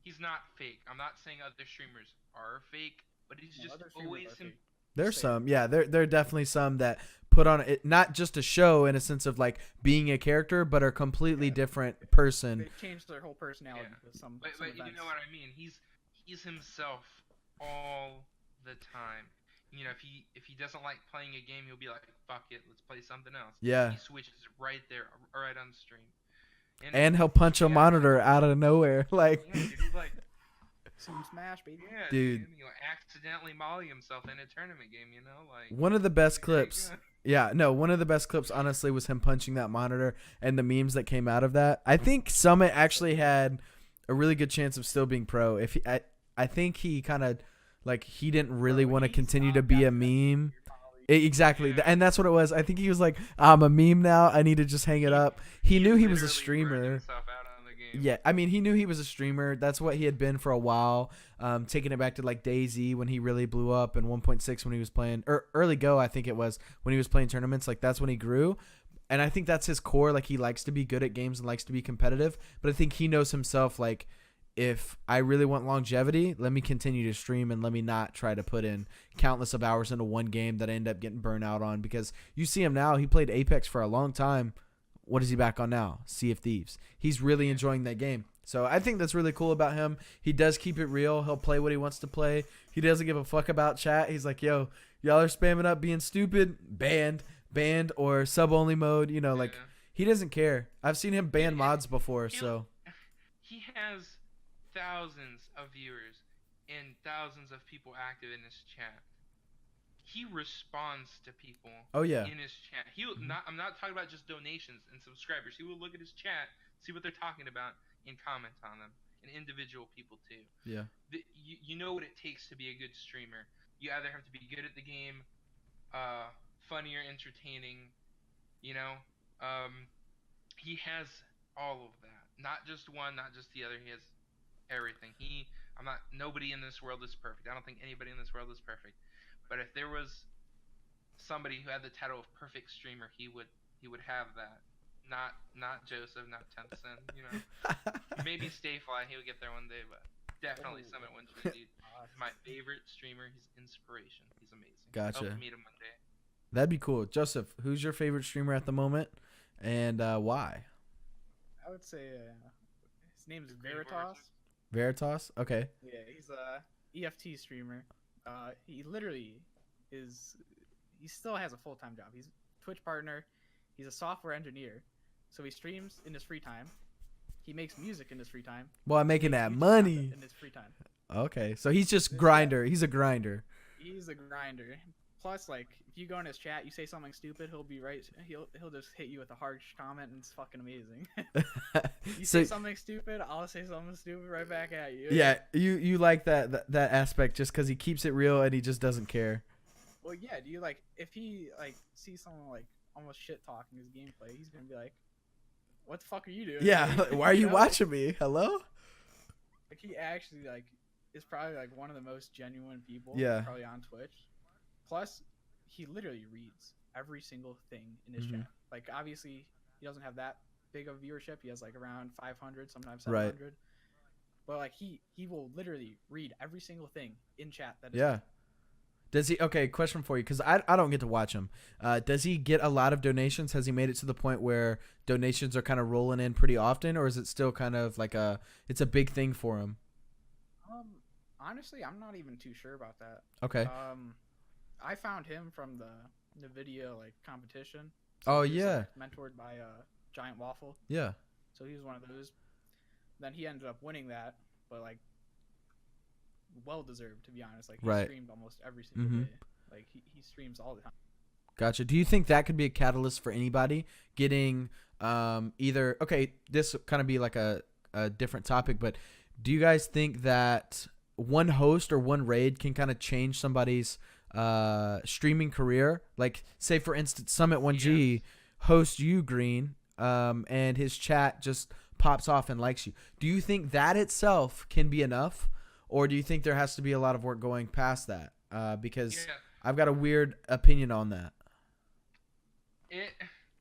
Speaker 3: He's not fake. I'm not saying other streamers are fake, but he's just always him.
Speaker 1: There's some, yeah. There are definitely some that put on it, not just a show in a sense of like being a character, but are completely different person.
Speaker 2: They changed their whole personality with some.
Speaker 3: But
Speaker 2: events.
Speaker 3: you know what I mean. He's himself all the time. You know, if he doesn't like playing a game, he'll be like, "Fuck it, let's play something else."
Speaker 1: Yeah.
Speaker 3: He switches right there, right on stream.
Speaker 1: And he'll punch a monitor out of nowhere, like.
Speaker 3: Yeah, dude, he's like.
Speaker 2: Some smash, baby.
Speaker 3: Yeah,
Speaker 1: dude.
Speaker 3: You know, accidentally molly himself in a tournament game. You know, like.
Speaker 1: One of the best clips. Yeah, no, one of the best clips, honestly, was him punching that monitor and the memes that came out of that. I think Summit actually had a really good chance of still being pro. I think he kind of, like, he didn't really want to continue to be a meme. Exactly.
Speaker 3: Yeah.
Speaker 1: And that's what it was. I think he was like, I'm a meme now. I need to just hang it up. He knew he was a
Speaker 3: literally burned
Speaker 1: streamer.
Speaker 3: himself out on the game.
Speaker 1: Yeah, I mean, he knew he was a streamer. That's what he had been for a while. Taking it back to like DayZ when he really blew up, and 1.6 when he was playing, or early Go, I think it was when he was playing tournaments. Like that's when he grew, and I think that's his core. Like he likes to be good at games and likes to be competitive. But I think he knows himself. Like if I really want longevity, let me continue to stream and let me not try to put in countless of hours into one game that I end up getting burnt out on. Because you see him now. He played Apex for a long time. What is he back on now? Sea of Thieves. He's really enjoying that game. So I think that's really cool about him. He does keep it real. He'll play what he wants to play. He doesn't give a fuck about chat. He's like, yo, y'all are spamming up being stupid. Banned, or sub-only mode. You know, like, he doesn't care. I've seen him ban mods before, so.
Speaker 3: He has thousands of viewers and thousands of people active in his chat. He responds to people in his chat. I'm not talking about just donations and subscribers. He will look at his chat, see what they're talking about, and comment on them. And individual people too.
Speaker 1: Yeah.
Speaker 3: You know what it takes to be a good streamer. You either have to be good at the game, funny or entertaining. You know, he has all of that. Not just one, not just the other. He has everything. Nobody in this world is perfect. I don't think anybody in this world is perfect. But if there was somebody who had the title of perfect streamer, he would have that. Not Joseph, not TenthSin, you know. Maybe StayFly, he would get there one day, but definitely Summit 1G, dude. He's my favorite streamer. He's inspiration. He's amazing.
Speaker 1: Gotcha.
Speaker 3: Hope to meet him one day.
Speaker 1: That'd be cool. Joseph, who's your favorite streamer at the moment, and why?
Speaker 2: I would say his name is Veritas.
Speaker 1: Veritas? Okay.
Speaker 2: Yeah, he's a EFT streamer. He literally he still has a full-time job. He's a Twitch partner. He's a software engineer. So he streams in his free time. He makes music in his free time.
Speaker 1: Well, I'm making that money
Speaker 2: in his free time.
Speaker 1: Okay, so he's just grinder. He's a grinder.
Speaker 2: He's a grinder. Plus, like, if you go in his chat, you say something stupid, he'll be right. He'll just hit you with a harsh comment, and it's fucking amazing. You say something stupid, I'll say something stupid right back at you.
Speaker 1: Yeah, you like that aspect just because he keeps it real and he just doesn't care.
Speaker 2: Well, yeah. Do you like if he like sees someone like almost shit talking his gameplay, he's gonna be like, "What the fuck are you doing?"
Speaker 1: Yeah, why are you watching me? Hello.
Speaker 2: Like he actually like is probably like one of the most genuine people.
Speaker 1: Yeah.
Speaker 2: Probably on Twitch. Plus, he literally reads every single thing in his chat. Like, obviously, he doesn't have that big of viewership. He has, like, around 500, sometimes 700. Right. But, like, he will literally read every single thing in chat. That
Speaker 1: Does he? Okay, question for you, because I don't get to watch him. Does he get a lot of donations? Has he made it to the point where donations are kind of rolling in pretty often, or is it still kind of like it's a big thing for him?
Speaker 2: Honestly, I'm not even too sure about that.
Speaker 1: Okay.
Speaker 2: I found him from the video like competition.
Speaker 1: So
Speaker 2: he was,
Speaker 1: yeah.
Speaker 2: Like, mentored by Giant Waffle.
Speaker 1: Yeah.
Speaker 2: So he was one of those. Then he ended up winning that, but like, well deserved to be honest. Like he streamed almost every single day. Like he streams all the time.
Speaker 1: Gotcha. Do you think that could be a catalyst for anybody getting either? Okay, this kind of be like a different topic, but do you guys think that one host or one raid can kind of change somebody's streaming career? Like, say for instance, Summit 1G hosts you, Green, and his chat just pops off and likes you. Do you think that itself can be enough, or do you think there has to be a lot of work going past that? Because I've got a weird opinion on that.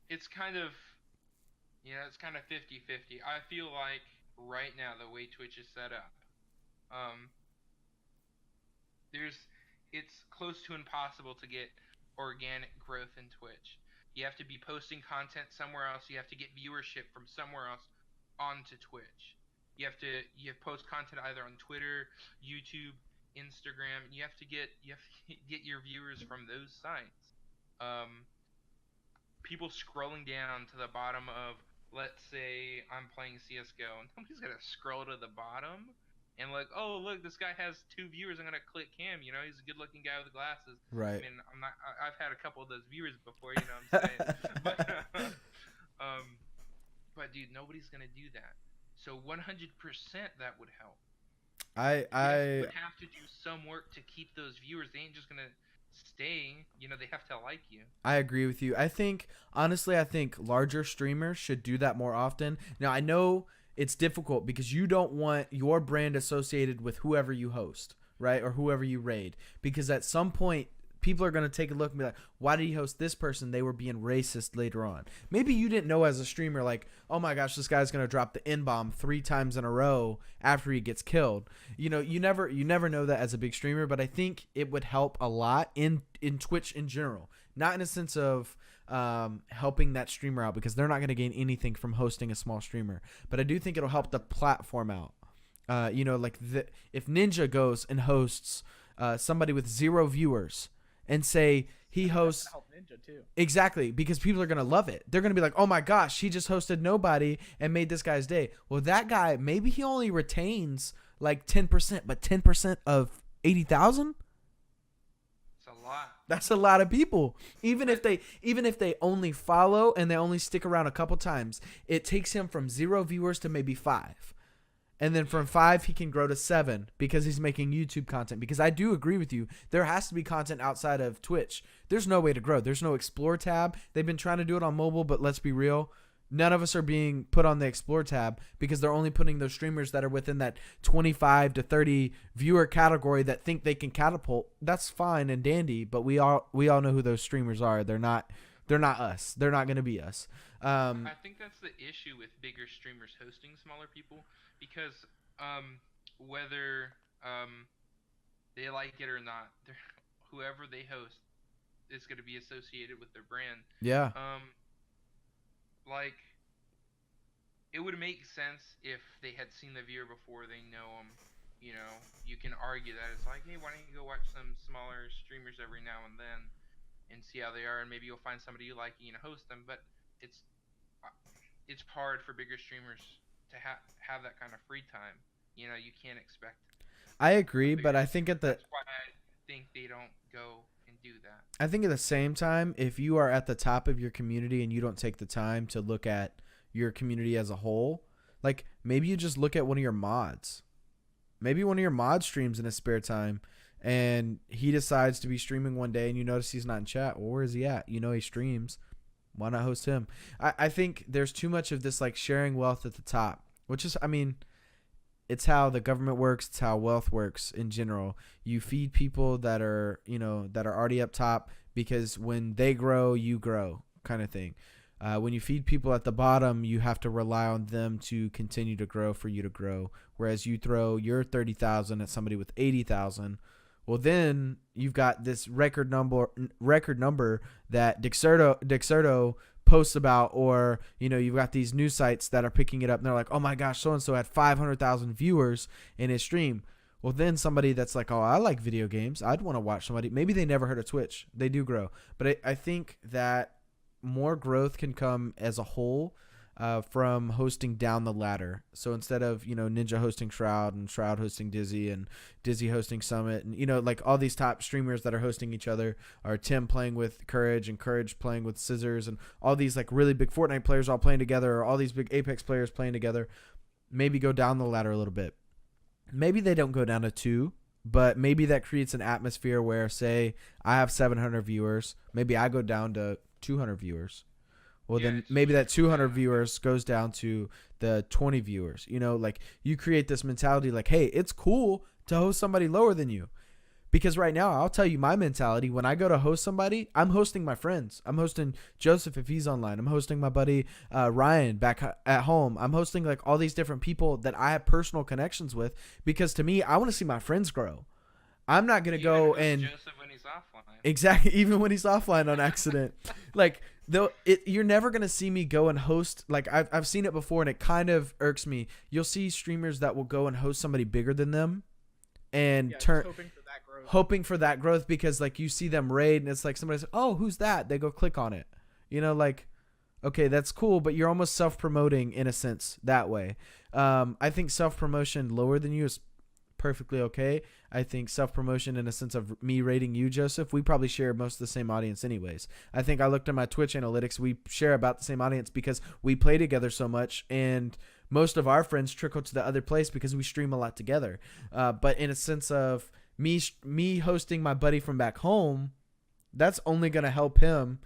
Speaker 3: It's kind of, it's kind of 50-50. I feel like right now the way Twitch is set up, it's close to impossible to get organic growth in Twitch. You have to be posting content somewhere else. You have to get viewership from somewhere else onto Twitch. You have post content either on Twitter, YouTube, Instagram. You have to get your viewers from those sites. People scrolling down to the bottom of, let's say I'm playing CS:GO, and somebody's gonna scroll to the bottom and like, oh look, this guy has 2 viewers. I'm gonna click him. He's a good-looking guy with glasses.
Speaker 1: Right.
Speaker 3: I mean, I've had a couple of those viewers before. You know what I'm saying? But dude, nobody's gonna do that. So 100% that would help.
Speaker 1: I
Speaker 3: would have to do some work to keep those viewers. They ain't just gonna stay. They have to like you.
Speaker 1: I agree with you. Honestly, I think larger streamers should do that more often. Now, I know it's difficult because you don't want your brand associated with whoever you host, right? Or whoever you raid. Because at some point, people are going to take a look and be like, why did he host this person? They were being racist later on. Maybe you didn't know as a streamer, like, oh my gosh, this guy's going to drop the N-bomb 3 times in a row after he gets killed. You never know that as a big streamer, but I think it would help a lot in Twitch in general. Not in a sense of helping that streamer out, because they're not going to gain anything from hosting a small streamer. But I do think it'll help the platform out. If Ninja goes and hosts somebody with 0 viewers, and say he hosts
Speaker 2: help Ninja too.
Speaker 1: Exactly, because people are going to love it. They're going to be like, oh my gosh, he just hosted nobody and made this guy's day. Well, that guy, maybe he only retains like 10%, but 10% of 80,000?
Speaker 3: It's a lot.
Speaker 1: That's a lot of people. Even if they only follow and they only stick around a couple times, it takes him from 0 viewers to maybe 5. And then from 5, he can grow to 7 because he's making YouTube content. Because I do agree with you. There has to be content outside of Twitch. There's no way to grow. There's no Explore tab. They've been trying to do it on mobile, but let's be real. None of us are being put on the Explore tab because they're only putting those streamers that are within that 25 to 30 viewer category that think they can catapult. That's fine and dandy, but we all know who those streamers are. They're not us. They're not going to be us.
Speaker 3: I think that's the issue with bigger streamers hosting smaller people, because whether they like it or not, whoever they host is going to be associated with their brand.
Speaker 1: Yeah.
Speaker 3: Like, it would make sense if they had seen the viewer before they know them. You can argue that it's like, hey, why don't you go watch some smaller streamers every now and then and see how they are, and maybe you'll find somebody you like and host them. But it's hard for bigger streamers to have that kind of free time. You can't expect it.
Speaker 1: I agree, but I think
Speaker 3: that's why I think they don't go and do that.
Speaker 1: I think at the same time, if you are at the top of your community and you don't take the time to look at your community as a whole, like maybe you just look at one of your mods. Maybe one of your mods streams in his spare time and he decides to be streaming one day and you notice he's not in chat. Well, where is he at? He streams. Why not host him? I think there's too much of this like sharing wealth at the top, which is, it's how the government works. It's how wealth works in general. You feed people that are already up top, because when they grow, you grow, kind of thing. When you feed people at the bottom, you have to rely on them to continue to grow for you to grow. Whereas you throw your 30,000 at somebody with 80,000, well, then you've got this record number that Dexerto posts about, or you've got these news sites that are picking it up and they're like, oh my gosh, so and so had 500,000 viewers in his stream. Well, then somebody that's like, oh, I like video games, I'd want to watch somebody. Maybe they never heard of Twitch. They do grow, but I think that more growth can come as a whole from hosting down the ladder. So instead of Ninja hosting Shroud and Shroud hosting Dizzy and Dizzy hosting Summit, and like all these top streamers that are hosting each other, or Tim playing with Courage and Courage playing with Scissors, and all these like really big Fortnite players all playing together, or all these big Apex players playing together, maybe go down the ladder a little bit. Maybe they don't go down to 2, but maybe that creates an atmosphere where, say I have 700 viewers, maybe I go down to 200 viewers. Well, then maybe that 200 viewers goes down to the 20 viewers. Like you create this mentality like, hey, it's cool to host somebody lower than you. Because right now, I'll tell you my mentality. When I go to host somebody, I'm hosting my friends. I'm hosting Joseph if he's online. I'm hosting my buddy Ryan back at home. I'm hosting like all these different people that I have personal connections with, because to me, I want to see my friends grow. I'm not going to go and
Speaker 3: Joseph when he's offline.
Speaker 1: Exactly. Even when he's offline on accident. Like, though, you're never going to see me go and host. Like, I've seen it before, and it kind of irks me. You'll see streamers that will go and host somebody bigger than them and hoping for that growth, because, like, you see them raid, and it's like somebody says, oh, who's that? They go click on it. Like, okay, that's cool, but you're almost self-promoting in a sense that way. I think self-promotion lower than you is perfectly okay. I think self-promotion in a sense of me rating you, Joseph, we probably share most of the same audience anyways. I think I looked at my Twitch analytics. We share about the same audience because we play together so much, and most of our friends trickle to the other place because we stream a lot together. But in a sense of me hosting my buddy from back home, that's only going to help him.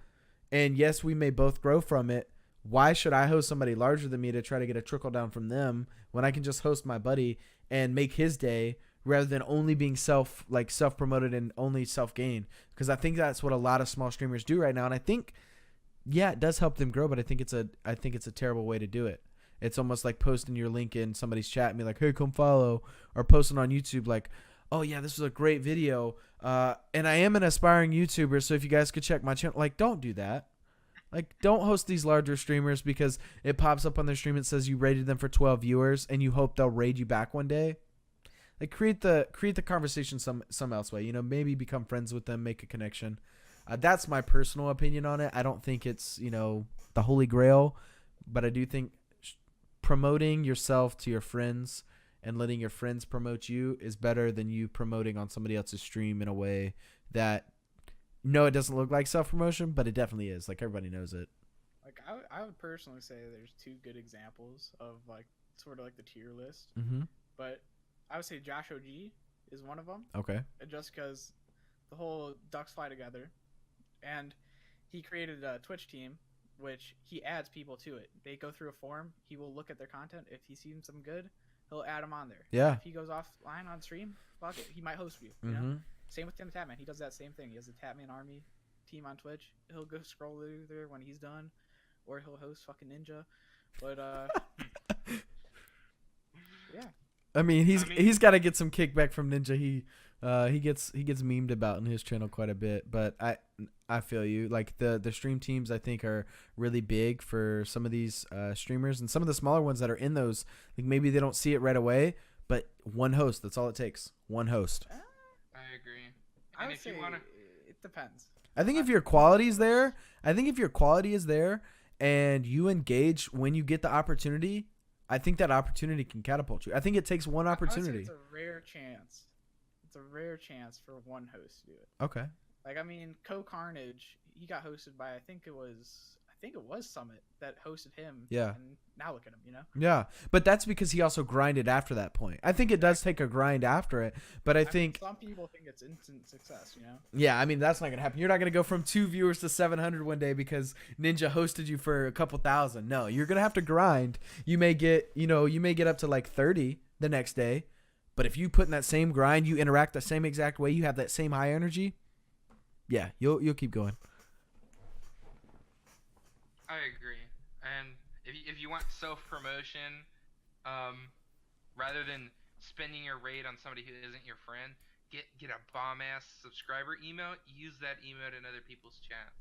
Speaker 1: And yes, we may both grow from it. Why should I host somebody larger than me to try to get a trickle down from them when I can just host my buddy and make his day rather than only being self-promoted and only self-gain? Because I think that's what a lot of small streamers do right now. And I think, yeah, it does help them grow, but I think it's a terrible way to do it. It's almost like posting your link in somebody's chat and be like, hey, come follow, or posting on YouTube like, oh yeah, this was a great video. And I am an aspiring YouTuber, so if you guys could check my channel, like, don't do that. Like, don't host these larger streamers because it pops up on their stream and says you rated them for 12 viewers and you hope they'll raid you back one day. Like, create the conversation some else way. You know, maybe become friends with them, make a connection. That's my personal opinion on it. I don't think it's, you know, the holy grail, but I do think promoting yourself to your friends and letting your friends promote you is better than you promoting on somebody else's stream in a way that, no, it doesn't look like self-promotion, but it definitely is. Like, everybody knows it.
Speaker 2: Like, I would personally say there's two good examples of, like, sort of like the tier list.
Speaker 1: Mm-hmm.
Speaker 2: But I would say Josh OG is one of them.
Speaker 1: Okay.
Speaker 2: Just because the whole Ducks Fly Together. And he created a Twitch team, which he adds people to it. They go through a form. He will look at their content. If he sees some good, he'll add them on there.
Speaker 1: Yeah.
Speaker 2: If he goes offline on stream, fuck it, he might host you. You know. Same with Tim Tapman. He does that same thing. He has a Tapman Army team on Twitch. He'll go scroll through there when he's done, or he'll host fucking Ninja. But yeah.
Speaker 1: I mean, he's got to get some kickback from Ninja. He gets memed about in his channel quite a bit. But I feel you. Like the stream teams, I think, are really big for some of these streamers, and some of the smaller ones that are in those. Like, maybe they don't see it right away, but one host. That's all it takes. One host.
Speaker 3: I agree.
Speaker 2: I
Speaker 3: And
Speaker 2: would
Speaker 3: if you
Speaker 2: say
Speaker 3: want to,
Speaker 2: it depends.
Speaker 1: I think if your quality is there, and you engage when you get the opportunity, I think that opportunity can catapult you. I think it takes one opportunity.
Speaker 2: It's a rare chance. It's a rare chance for one host to do it.
Speaker 1: Okay.
Speaker 2: Like, I mean, Co-Carnage, he got hosted by I think it was Summit that hosted him.
Speaker 1: Yeah.
Speaker 2: And now look at him, you know.
Speaker 1: Yeah, but that's because he also grinded after that point. I think it does take a grind after it, but I think
Speaker 2: some people think it's instant success, you know.
Speaker 1: Yeah, I mean, that's not gonna happen. You're not gonna go from 2 viewers to 700 one day because Ninja hosted you for a couple thousand. No, you're gonna have to grind. You may get up to like 30 the next day, but if you put in that same grind, you interact the same exact way, you have that same high energy. Yeah, you'll keep going.
Speaker 3: I agree. And if you want self-promotion, rather than spending your raid on somebody who isn't your friend, get a bomb-ass subscriber emote. Use that emote in other people's chat.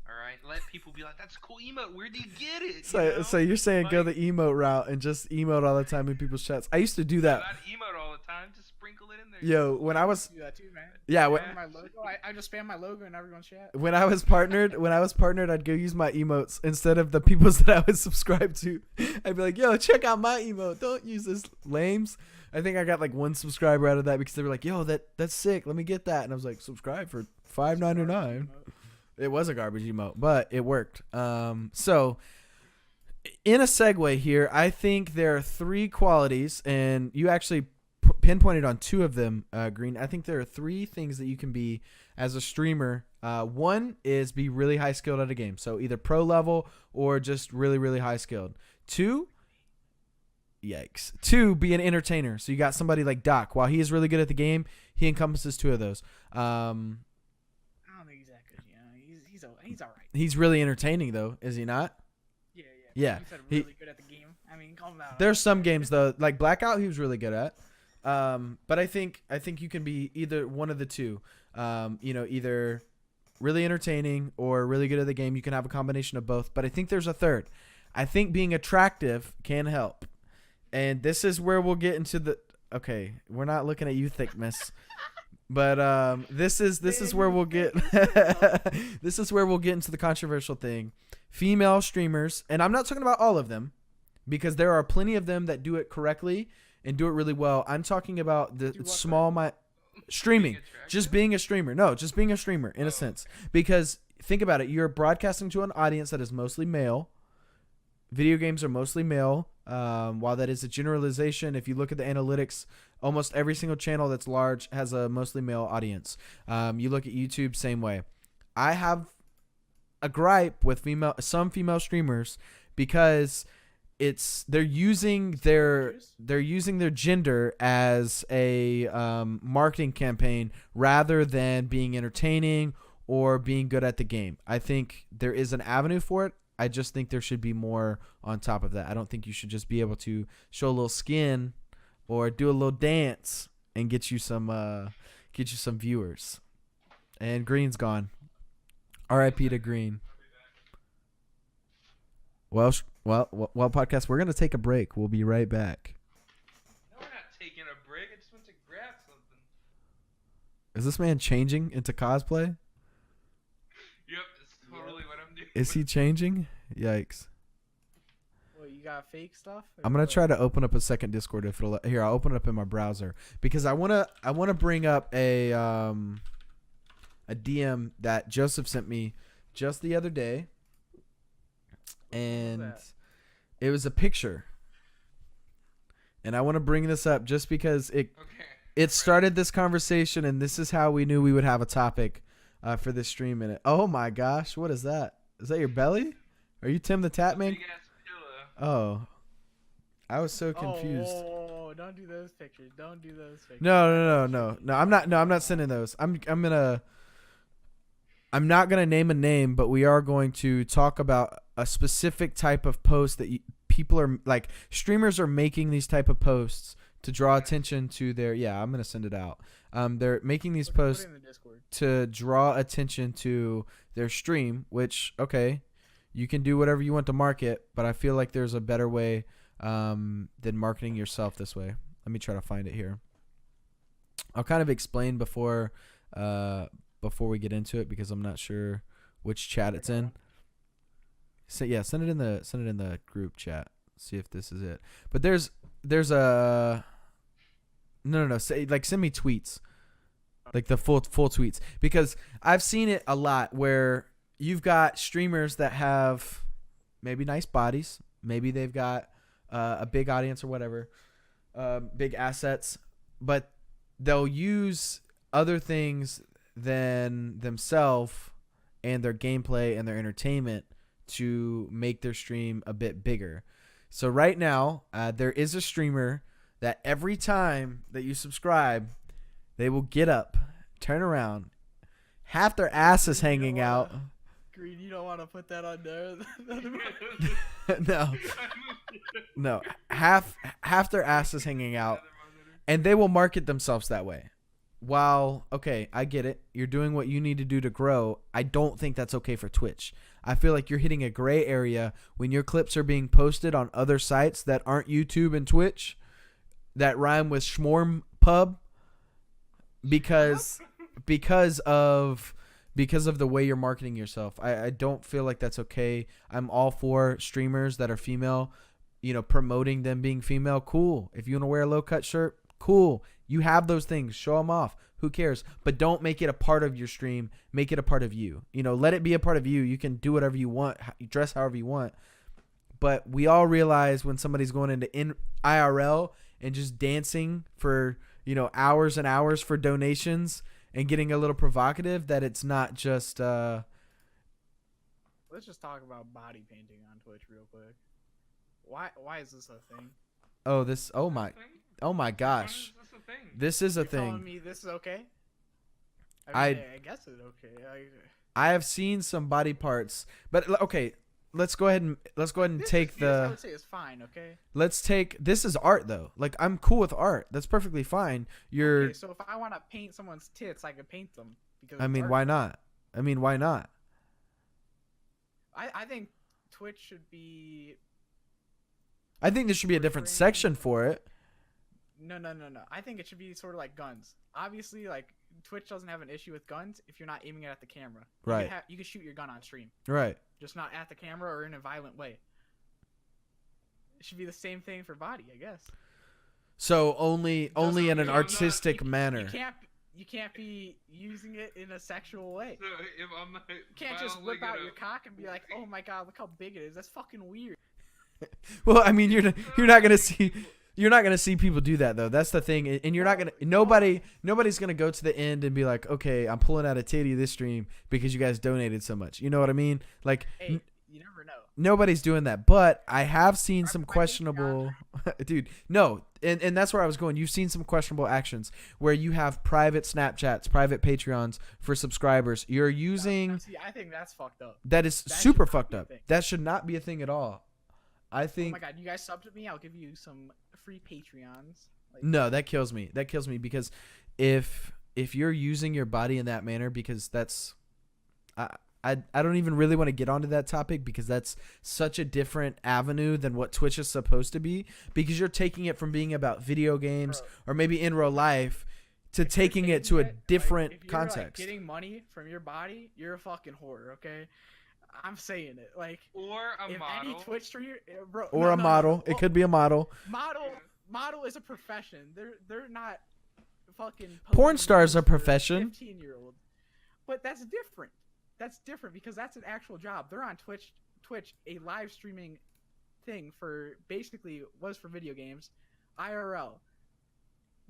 Speaker 3: All right? Let people be like, that's a cool emote. Where do you get it?
Speaker 1: So you're saying go the emote route and just emote all the time in people's chats. I used to do that.
Speaker 3: Not emote all the time. Just sprinkle it in there.
Speaker 1: Yo, when I was...
Speaker 2: do that too, man.
Speaker 1: Yeah,
Speaker 2: My logo, I just spam my logo in everyone's chat.
Speaker 1: When I was partnered, I'd go use my emotes instead of the people's that I was subscribed to. I'd be like, yo, check out my emote. Don't use this lames. I think I got like 1 subscriber out of that because they were like, yo, that's sick. Let me get that. And I was like, subscribe for $5.99. It was a garbage emote, but it worked. So in a segue here, I think there are 3 qualities, and you actually pinpointed on 2 of them, Green. I think there are 3 things that you can be as a streamer. One is be really high skilled at a game. So either pro level or just really, really high skilled. 2, yikes. 2, be an entertainer. So you got somebody like Doc. While he is really good at the game, he encompasses 2 of those.
Speaker 2: I don't think he's that good. You know, he's all right.
Speaker 1: He's really entertaining though, is he not? Yeah.
Speaker 2: He said really good at the game. I mean, calm down.
Speaker 1: There's some games though, like Blackout, he was really good at. But I think you can be either one of the 2. Either really entertaining or really good at the game. You can have a combination of both. But I think there's a third. I think being attractive can help. And this is where we'll get into the... Okay, we're not looking at you, Thickness. But this is where we'll get... This is where we'll get into the controversial thing. Female streamers, and I'm not talking about all of them, because there are plenty of them that do it correctly and do it really well. I'm talking about the streaming, just being a streamer. No, just being a streamer in a sense. Because think about it. You're broadcasting to an audience that is mostly male. Video games are mostly male. While that is a generalization, if you look at the analytics, almost every single channel that's large has a mostly male audience. You look at YouTube, same way. I have a gripe with some female streamers because they're using their gender as a marketing campaign rather than being entertaining or being good at the game. I think there is an avenue for it. I just think there should be more on top of that. I don't think you should just be able to show a little skin or do a little dance and get you some viewers. And Green's gone. R.I.P. to Green. Well, podcast, we're going to take a break. We'll be right back.
Speaker 3: No, we're not taking a break. I just went to grab something.
Speaker 1: Is this man changing into cosplay?
Speaker 3: Yep, that's totally what I'm doing.
Speaker 1: Is he changing? Yikes.
Speaker 2: What, you got fake stuff?
Speaker 1: I'm going to try to open up a second Discord if it'll... Here, I'll open it up in my browser. Because I want to bring up a DM that Joseph sent me just the other day. And it was a picture. And I want to bring this up just because it started this conversation, and this is how we knew we would have a topic for this stream in it. Oh my gosh, what is that? Is that your belly? Are you Tim the Tap Man? Oh. I was so confused.
Speaker 2: Oh, don't do those pictures. Don't do those pictures.
Speaker 1: No. I'm not sending those. I'm not gonna name a name, but we are going to talk about a specific type of post that people are like. Streamers are making these type of posts to draw attention to their. Yeah, I'm gonna send it out. They're making these posts to draw attention to their stream. Which you can do whatever you want to market, but I feel like there's a better way than marketing yourself this way. Let me try to find it here. I'll kind of explain before we get into it because I'm not sure which chat it's in. So yeah, send it in the group chat. See if this is it. But there's a no. Send me tweets, like the full tweets, because I've seen it a lot where you've got streamers that have maybe nice bodies, maybe they've got a big audience or whatever, big assets, but they'll use other things than themselves and their gameplay and their entertainment to make their stream a bit bigger. So right now, there is a streamer that every time that you subscribe, they will get up, turn around, half their ass is hanging out.
Speaker 2: Green, you don't want to put that on there.
Speaker 1: No, half their ass is hanging out, and they will market themselves that way. While, I get it. You're doing what you need to do to grow. I don't think that's okay for Twitch. I feel like you're hitting a gray area when your clips are being posted on other sites that aren't YouTube and Twitch that rhyme with Schmorm Pub because of the way you're marketing yourself. I don't feel like that's okay. I'm all for streamers that are female, promoting them being female. Cool. If you want to wear a low cut shirt, cool. You have those things. Show them off. Who cares? But don't make it a part of your stream. Make it a part of you. Let it be a part of you. You can do whatever you want. Dress however you want. But we all realize when somebody's going into IRL and just dancing for, hours and hours for donations and getting a little provocative, that it's not just...
Speaker 2: Let's just talk about body painting on Twitch real quick. Why is this a thing?
Speaker 1: Oh my gosh. This is a thing.
Speaker 2: Telling me this is okay? I guess it's okay.
Speaker 1: I have seen some body parts, but let's go ahead and take the.
Speaker 2: I would say it's fine. Okay.
Speaker 1: This is art though. Like, I'm cool with art. That's perfectly fine.
Speaker 2: So if I want to paint someone's tits, I can paint them because.
Speaker 1: Why not? Why not?
Speaker 2: I think Twitch should be.
Speaker 1: I think there should be a different section for it.
Speaker 2: No. I think it should be sort of like guns. Obviously, like Twitch doesn't have an issue with guns if you're not aiming it at the camera.
Speaker 1: Right.
Speaker 2: You can shoot your gun on stream.
Speaker 1: Right.
Speaker 2: Just not at the camera or in a violent way. It should be the same thing for body, I guess.
Speaker 1: So only in an artistic manner.
Speaker 2: You can't be using it in a sexual way.
Speaker 3: So if I'm not,
Speaker 2: you can't just whip out your cock and be like, "Oh my god, look how big it is." That's fucking weird.
Speaker 1: Well, you're not gonna see. You're not gonna see people do that though. That's the thing, and you're not gonna. Nobody's gonna go to the end and be like, okay, I'm pulling out a titty this stream because you guys donated so much. You know what I mean? Like,
Speaker 2: Hey, you never know.
Speaker 1: nobody's doing that. But I have seen some questionable, dude. No, and that's where I was going. You've seen some questionable actions where you have private Snapchats, private Patreons for subscribers. You're using
Speaker 2: See, I think that's fucked up.
Speaker 1: that is
Speaker 2: That
Speaker 1: super
Speaker 2: should not
Speaker 1: fucked
Speaker 2: be a
Speaker 1: up.
Speaker 2: thing.
Speaker 1: That should not be a thing at all. I
Speaker 2: Oh
Speaker 1: think
Speaker 2: my god, you guys sub to me, I'll give you some free Patreons. Like,
Speaker 1: no, that kills me. That kills me because if you're using your body in that manner, because that's I don't even really want to get onto that topic because that's such a different avenue than what Twitch is supposed to be, because you're taking it from being about video games
Speaker 2: Bro.
Speaker 1: or maybe in real life to taking it to a different
Speaker 2: if you're, like,
Speaker 1: context.
Speaker 2: getting money from your body, you're a fucking whore, okay? I'm saying it. Like,
Speaker 3: Or a
Speaker 2: if
Speaker 3: model.
Speaker 2: any Twitch streamer, bro,
Speaker 1: Or a model. It could be a model.
Speaker 2: Model is a profession. They're not fucking
Speaker 1: Porn
Speaker 2: posing
Speaker 1: stars are
Speaker 2: nudes for
Speaker 1: profession.
Speaker 2: 15-year-old. But that's different. That's different because that's an actual job. They're on Twitch, a live streaming thing for basically was for video games, IRL.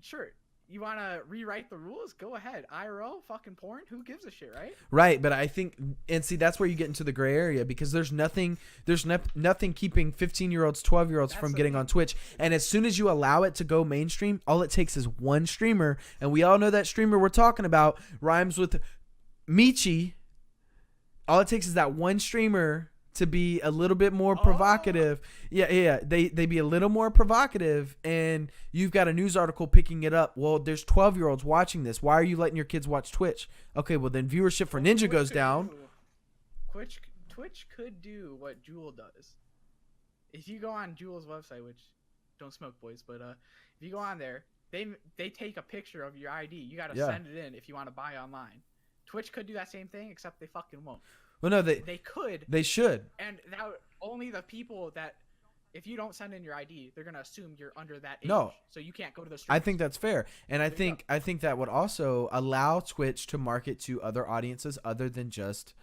Speaker 2: Sure, you want to rewrite the rules? Go ahead. IRL, fucking porn. Who gives a shit, right?
Speaker 1: Right, but I think, and see, that's where you get into the gray area because there's nothing keeping 15-year-olds, 12-year-olds from
Speaker 2: the
Speaker 1: getting
Speaker 2: thing.
Speaker 1: on Twitch. And as soon as you allow it to go mainstream, all it takes is one streamer, and we all know that streamer we're talking about rhymes with Michi. All it takes is that one streamer to be a little bit more provocative. Yeah. They be a little more provocative, and you've got a news article picking it up. Well, there's 12-year-olds watching this. Why are you letting your kids watch Twitch? Okay, well then viewership for Ninja goes down.
Speaker 2: Twitch could do what Jewel does. If you go on Jewel's website, which don't smoke, boys, but if you go on there, they take a picture of your ID. You gotta send it in if you want to buy online. Twitch could do that same thing, except they fucking won't.
Speaker 1: Well, no,
Speaker 2: They could.
Speaker 1: they should.
Speaker 2: And now only the people that, if you don't send in your ID, they're gonna assume you're under that age.
Speaker 1: No.
Speaker 2: So you can't go to the streets.
Speaker 1: I think that's fair, and I
Speaker 2: There you
Speaker 1: think that would also allow Twitch to market to other audiences other than just,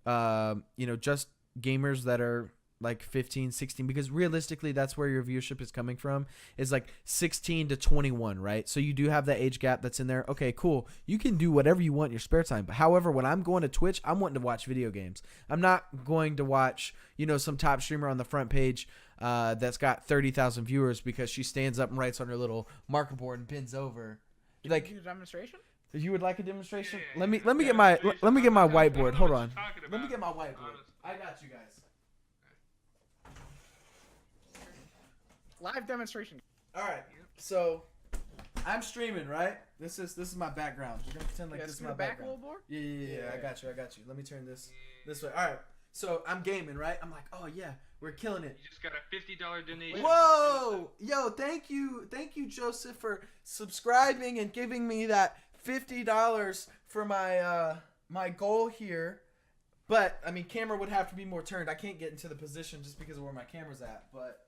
Speaker 1: just gamers that are like 15, 16, because realistically that's where your viewership is coming from, is like 16 to 21, right? So you do have that age gap that's in there. Okay, cool. You can do whatever you want in your spare time. But however, when I'm going to Twitch, I'm wanting to watch video games. I'm not going to watch, some top streamer on the front page that's got 30,000 viewers because she stands up and writes on her little marker board and bends over. Like,
Speaker 2: You need a demonstration?
Speaker 1: you would like a demonstration?
Speaker 3: Yeah,
Speaker 1: Let me
Speaker 3: yeah,
Speaker 1: get my
Speaker 3: demonstration.
Speaker 1: let me get my
Speaker 3: I don't know
Speaker 1: whiteboard.
Speaker 3: what
Speaker 1: Hold
Speaker 3: you're
Speaker 1: on.
Speaker 3: talking
Speaker 1: Let me
Speaker 3: about,
Speaker 1: get my whiteboard.
Speaker 3: honestly.
Speaker 1: I got you guys.
Speaker 2: Live demonstration.
Speaker 1: All right. So I'm streaming, right? This is my background. We're gonna pretend like
Speaker 2: Yeah,
Speaker 1: this is
Speaker 2: scoot
Speaker 1: my
Speaker 2: it back a
Speaker 1: background.
Speaker 2: little more.
Speaker 1: Yeah. I got you. Let me turn this way. All right. So I'm gaming, right? I'm like, oh yeah, we're killing it.
Speaker 3: You just got a $50 donation.
Speaker 1: Whoa! Yo, thank you, Joseph, for subscribing and giving me that $50 for my my goal here. But I mean, camera would have to be more turned. I can't get into the position just because of where my camera's at. But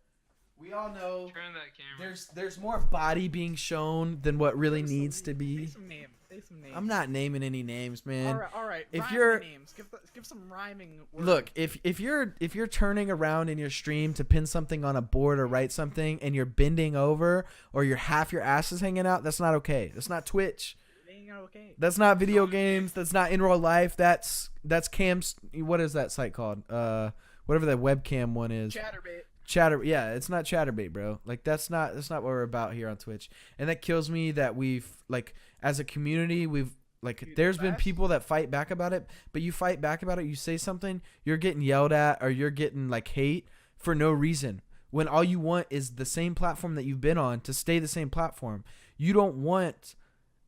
Speaker 1: we all know
Speaker 3: Turn that camera.
Speaker 1: there's more body being shown than what really
Speaker 2: Say some
Speaker 1: needs to be.
Speaker 2: Say some names. Say some names.
Speaker 1: I'm not naming any names, man.
Speaker 2: All right.
Speaker 1: If
Speaker 2: Rhyme
Speaker 1: you're-
Speaker 2: the names, give some rhyming words.
Speaker 1: Look, if you're turning around in your stream to pin something on a board or write something and you're bending over or your half your ass is hanging out, that's not okay. That's not Twitch.
Speaker 2: It ain't okay.
Speaker 1: That's not video games. That's not in real life. That's cams. What is that site called? Whatever that webcam one is.
Speaker 2: Chatterbait.
Speaker 1: Yeah, it's not Chatterbait, bro. Like that's not what we're about here on Twitch. And that kills me that we've, like, as a community, we've, like,
Speaker 2: Dude,
Speaker 1: there's been
Speaker 2: last-
Speaker 1: people that fight back about it, but you fight back about it, you say something, you're getting yelled at or you're getting like hate for no reason. When all you want is the same platform that you've been on to stay the same platform. You don't want,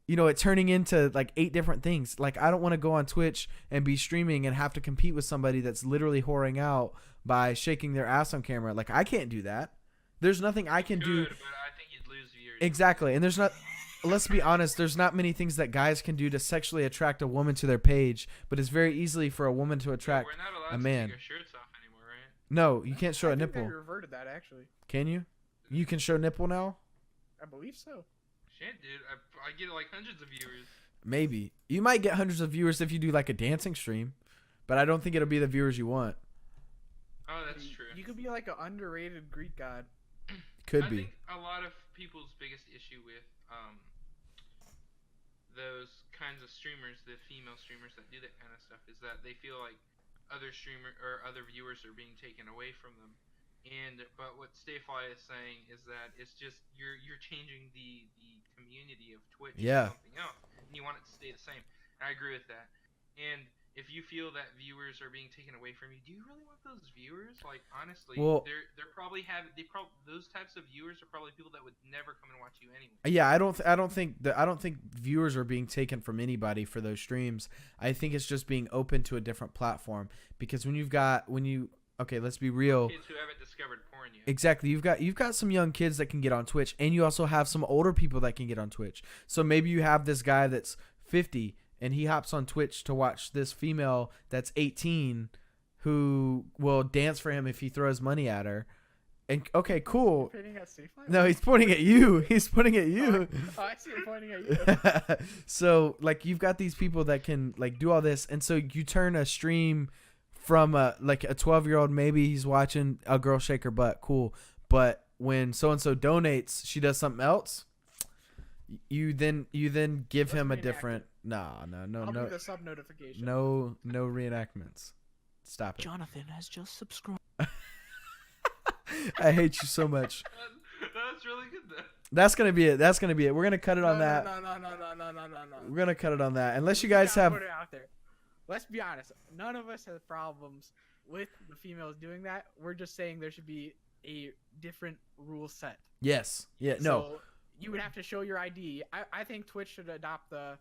Speaker 1: it turning into like 8 different things. Like, I don't want to go on Twitch and be streaming and have to compete with somebody that's literally whoring out by shaking their ass on camera. Like, I can't do that. There's nothing I can do.
Speaker 3: Good, but I think you'd lose viewers.
Speaker 1: Exactly. And there's not, let's be honest, there's not many things that guys can do to sexually attract a woman to their page, but it's very easily for a woman to attract.
Speaker 3: We're not allowed
Speaker 1: a
Speaker 3: to
Speaker 1: man.
Speaker 3: take our shirts off anymore, right?
Speaker 1: No, you can't show
Speaker 2: I
Speaker 1: a
Speaker 2: think
Speaker 1: nipple.
Speaker 2: They reverted that actually.
Speaker 1: Can you? You can show nipple now?
Speaker 2: I believe so.
Speaker 3: Shit, dude. I get like hundreds of viewers.
Speaker 1: Maybe. You might get hundreds of viewers if you do like a dancing stream, but I don't think it'll be the viewers you want.
Speaker 3: Oh, that's true.
Speaker 2: You could be like an underrated Greek god.
Speaker 1: Could
Speaker 3: I
Speaker 1: be.
Speaker 3: think a lot of people's biggest issue with those kinds of streamers, the female streamers that do that kind of stuff, is that they feel like other viewers are being taken away from them. But what StayFly is saying is that it's just you're changing the community of Twitch
Speaker 1: Yeah.
Speaker 3: to something else, and you want it to stay the same. And I agree with that. And if you feel that viewers are being taken away from you, do you really want those viewers? Like, honestly,
Speaker 1: Well-
Speaker 3: they're probably those types of viewers are probably people that would never come and watch you anyway.
Speaker 1: Yeah, I don't think viewers are being taken from anybody for those streams. I think it's just being open to a different platform, because okay, let's be real.
Speaker 3: Kids who haven't discovered porn yet.
Speaker 1: Exactly. You've got some young kids that can get on Twitch, and you also have some older people that can get on Twitch. So maybe you have this guy that's 50 and he hops on Twitch to watch this female that's 18 who will dance for him if he throws money at her. And okay, cool.
Speaker 2: Pointing at StayFly?
Speaker 1: No, he's pointing at you. He's pointing at you.
Speaker 2: Oh, I see him pointing at you.
Speaker 1: So like you've got these people that can like do all this, and so you turn a stream from like a 12-year-old, maybe he's watching a girl shake her butt, cool. But when so and so donates, she does something else. You then give him a different.
Speaker 2: I'll do the sub notification.
Speaker 1: No reenactments. Stop it.
Speaker 2: Jonathan has just subscribed.
Speaker 1: I hate you so much.
Speaker 3: That's really good though.
Speaker 1: That's gonna be it. We're gonna cut it on that.
Speaker 2: No.
Speaker 1: We're gonna cut it on that. Unless you guys have.
Speaker 2: Put it out there. Let's be honest. None of us have problems with the females doing that. We're just saying there should be a different rule set.
Speaker 1: Yes. Yeah. No.
Speaker 2: So you would have to show your ID. I think Twitch should adopt the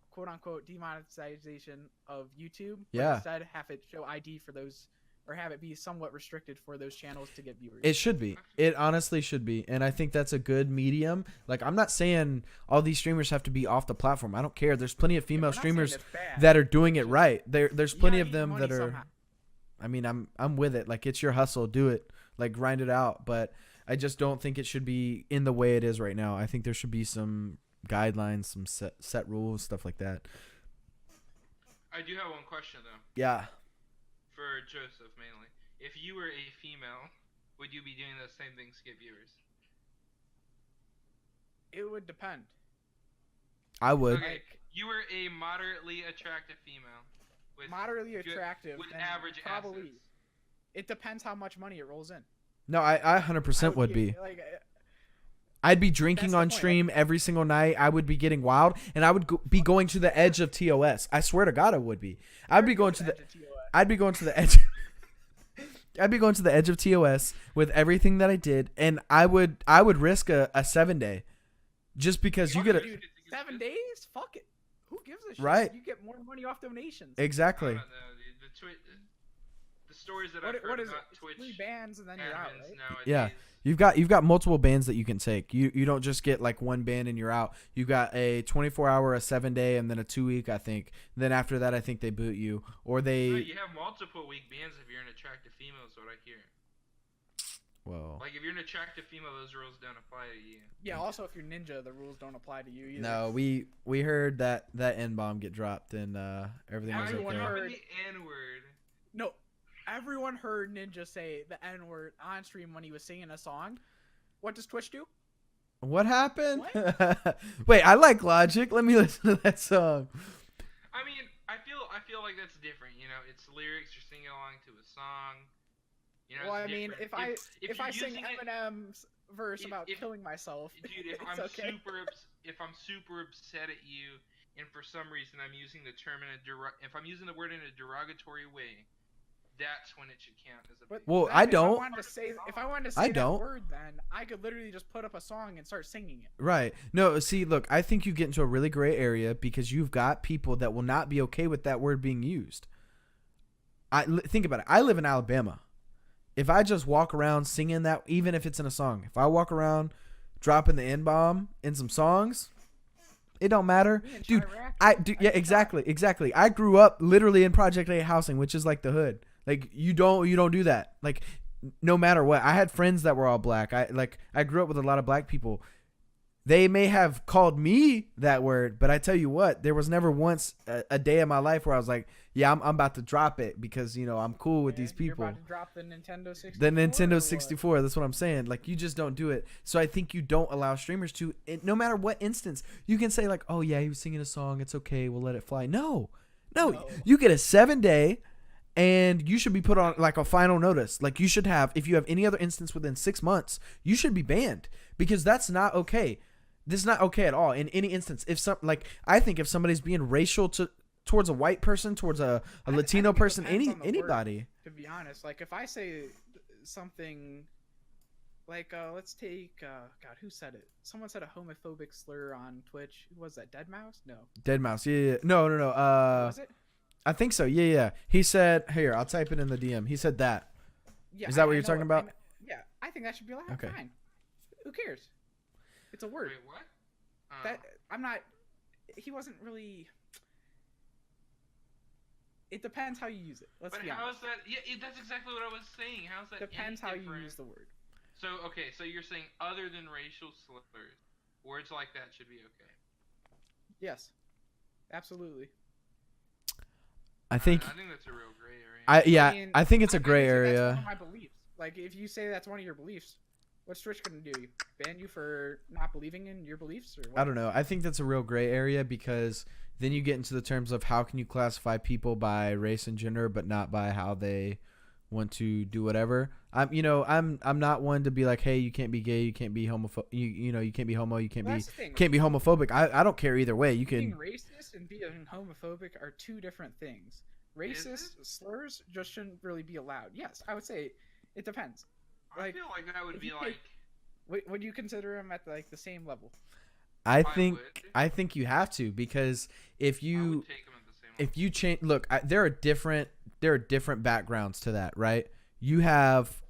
Speaker 2: quote-unquote demonetization of YouTube.
Speaker 1: Yeah.
Speaker 2: Instead, have it show ID for those, or have it be somewhat restricted for those channels to get viewers.
Speaker 1: It should be. It honestly should be. And I think that's a good medium. Like, I'm not saying all these streamers have to be off the platform. I don't care. There's plenty of female streamers that are doing it right. There's plenty of them that are.
Speaker 2: Somehow.
Speaker 1: I mean, I'm with it. Like, it's your hustle. Do it. Like, grind it out. But I just don't think it should be in the way it is right now. I think there should be some guidelines, some set rules, stuff like that.
Speaker 3: I do have one question though.
Speaker 1: Yeah.
Speaker 3: For Joseph mainly, if you were a female, would you be doing those same things to get viewers?
Speaker 2: It would depend.
Speaker 1: I would.
Speaker 3: Okay, you were a moderately attractive female.
Speaker 2: Moderately attractive.
Speaker 3: With
Speaker 2: then
Speaker 3: average
Speaker 2: probably.
Speaker 3: assets.
Speaker 2: It depends how much money it rolls in.
Speaker 1: No, I 100% would be.
Speaker 2: Like,
Speaker 1: I'd be drinking
Speaker 2: That's the
Speaker 1: on
Speaker 2: point.
Speaker 1: stream every single night. I would be getting wild, and I would be going to the edge of TOS. I swear to God, I would be. I'd be going to the edge. I'd be going to the edge of TOS with everything that I did, and I would risk a 7-day, just because you get a
Speaker 2: Dude, 7 days? Fuck it. Who gives a shit?
Speaker 1: Right.
Speaker 2: You get more money off donations.
Speaker 1: exactly.
Speaker 3: I don't know, dude. The stories that I've heard
Speaker 2: What is it?
Speaker 3: about
Speaker 2: It's
Speaker 3: Twitch
Speaker 2: 3 bans and then you're out,
Speaker 3: admins
Speaker 2: right?
Speaker 3: nowadays.
Speaker 1: Yeah. You've got multiple bans that you can take. You don't just get like one ban and you're out. You got a 24-hour, a 7-day, and then a 2-week, I think. Then after that, I think they boot you, or they.
Speaker 3: No, you have multiple week bans if you're an attractive female. Is what I hear.
Speaker 1: Well.
Speaker 3: Like if you're an attractive female, those rules don't apply to you.
Speaker 2: Yeah, also if you're ninja, the rules don't apply to you either.
Speaker 1: No, we heard that N-bomb get dropped and everything was
Speaker 2: Everyone
Speaker 1: okay.
Speaker 2: heard-
Speaker 3: The N-word.
Speaker 2: No, everyone heard Ninja say the N-word on stream when he was singing a song. What does Twitch do?
Speaker 1: What happened? Wait, I like Logic. Let me listen to that song.
Speaker 3: I mean, I feel like that's different. You know, it's lyrics. You're singing along to a song. You know,
Speaker 2: Well, I
Speaker 3: it's
Speaker 2: mean,
Speaker 3: different.
Speaker 2: if I sing
Speaker 3: using it-
Speaker 2: Eminem's verse about
Speaker 3: if-
Speaker 2: killing myself,
Speaker 3: dude, if
Speaker 2: it's
Speaker 3: I'm
Speaker 2: okay.
Speaker 3: if I'm super upset at you, and for some reason I'm using the term if I'm using the word in a derogatory way, that's when it should count as a.
Speaker 2: But
Speaker 1: Well,
Speaker 2: then
Speaker 1: I
Speaker 2: if
Speaker 1: don't.
Speaker 2: If I wanted to say
Speaker 1: I
Speaker 2: that
Speaker 1: don't.
Speaker 2: word, then I could literally just put up a song and start singing it.
Speaker 1: Right. No, see, look, I think you get into a really gray area because you've got people that will not be okay with that word being used. Think about it. I live in Alabama. If I just walk around singing that, even if it's in a song, if I walk around dropping the N-bomb in some songs, it don't matter.
Speaker 2: Me and
Speaker 1: Dude,
Speaker 2: Chirac,
Speaker 1: yeah, exactly. I grew up literally in Project A housing, which is like the hood. Like you don't do that. Like no matter what. I had friends that were all black. I grew up with a lot of black people. They may have called me that word, but I tell you what, there was never once a day in my life where I was like, yeah, I'm about to drop it because I'm cool with these
Speaker 2: You're
Speaker 1: people.
Speaker 2: about to drop the Nintendo 64.
Speaker 1: The Nintendo
Speaker 2: or
Speaker 1: 64. That's what I'm saying. Like, you just don't do it. So I think you don't allow streamers to, no matter what instance, you can say like, oh yeah, he was singing a song. It's okay. We'll let it fly. No. You get a 7-day and you should be put on like a final notice. Like, you should have, if you have any other instance within 6 months, you should be banned because that's not okay. This is not okay at all in any instance. I think if somebody's being racial towards a white person, towards a Latino
Speaker 2: I think it
Speaker 1: person,
Speaker 2: depends on the
Speaker 1: anybody.
Speaker 2: word, to be honest, like if I say something like let's take God, who said it? Someone said a homophobic slur on Twitch. Who was that? Deadmau5? No.
Speaker 1: Deadmau5. Yeah. No.
Speaker 2: Was it?
Speaker 1: I think so. Yeah. He said, here, I'll type it in the DM. He said that.
Speaker 2: Yeah.
Speaker 1: Is that what you're talking about?
Speaker 2: Yeah, I think that should be allowed.
Speaker 1: Okay.
Speaker 2: Fine. Who cares? It's a word.
Speaker 3: Wait, what?
Speaker 2: That I'm not. He wasn't really. It depends how you use it. Let's be honest.
Speaker 3: But how is that? Yeah, that's exactly what I was saying. How is that?
Speaker 2: Depends how you use the word.
Speaker 3: So okay, so you're saying other than racial slurs, words like that should be okay.
Speaker 2: Yes, absolutely.
Speaker 1: I think
Speaker 3: that's a real gray area.
Speaker 1: I think it's a gray
Speaker 2: That's
Speaker 1: area.
Speaker 2: one of my beliefs. Like, if you say that's one of your beliefs, what's Twitch gonna do? Ban you for not believing in your beliefs, or what?
Speaker 1: I don't know. I think that's a real gray area because then you get into the terms of how can you classify people by race and gender, but not by how they want to do whatever. I'm not one to be like, hey, you can't be gay, you can't be homophobic, you can't be homo, you can't be homophobic. I don't care either way. You can.
Speaker 2: Being racist and being homophobic are two different things. Racist slurs just shouldn't really be allowed. Yes, I would say it depends.
Speaker 3: I feel like that would be like.
Speaker 2: Would you consider them at like the same level?
Speaker 1: I think you have to, because if you change, look, there are different backgrounds to that, right? You have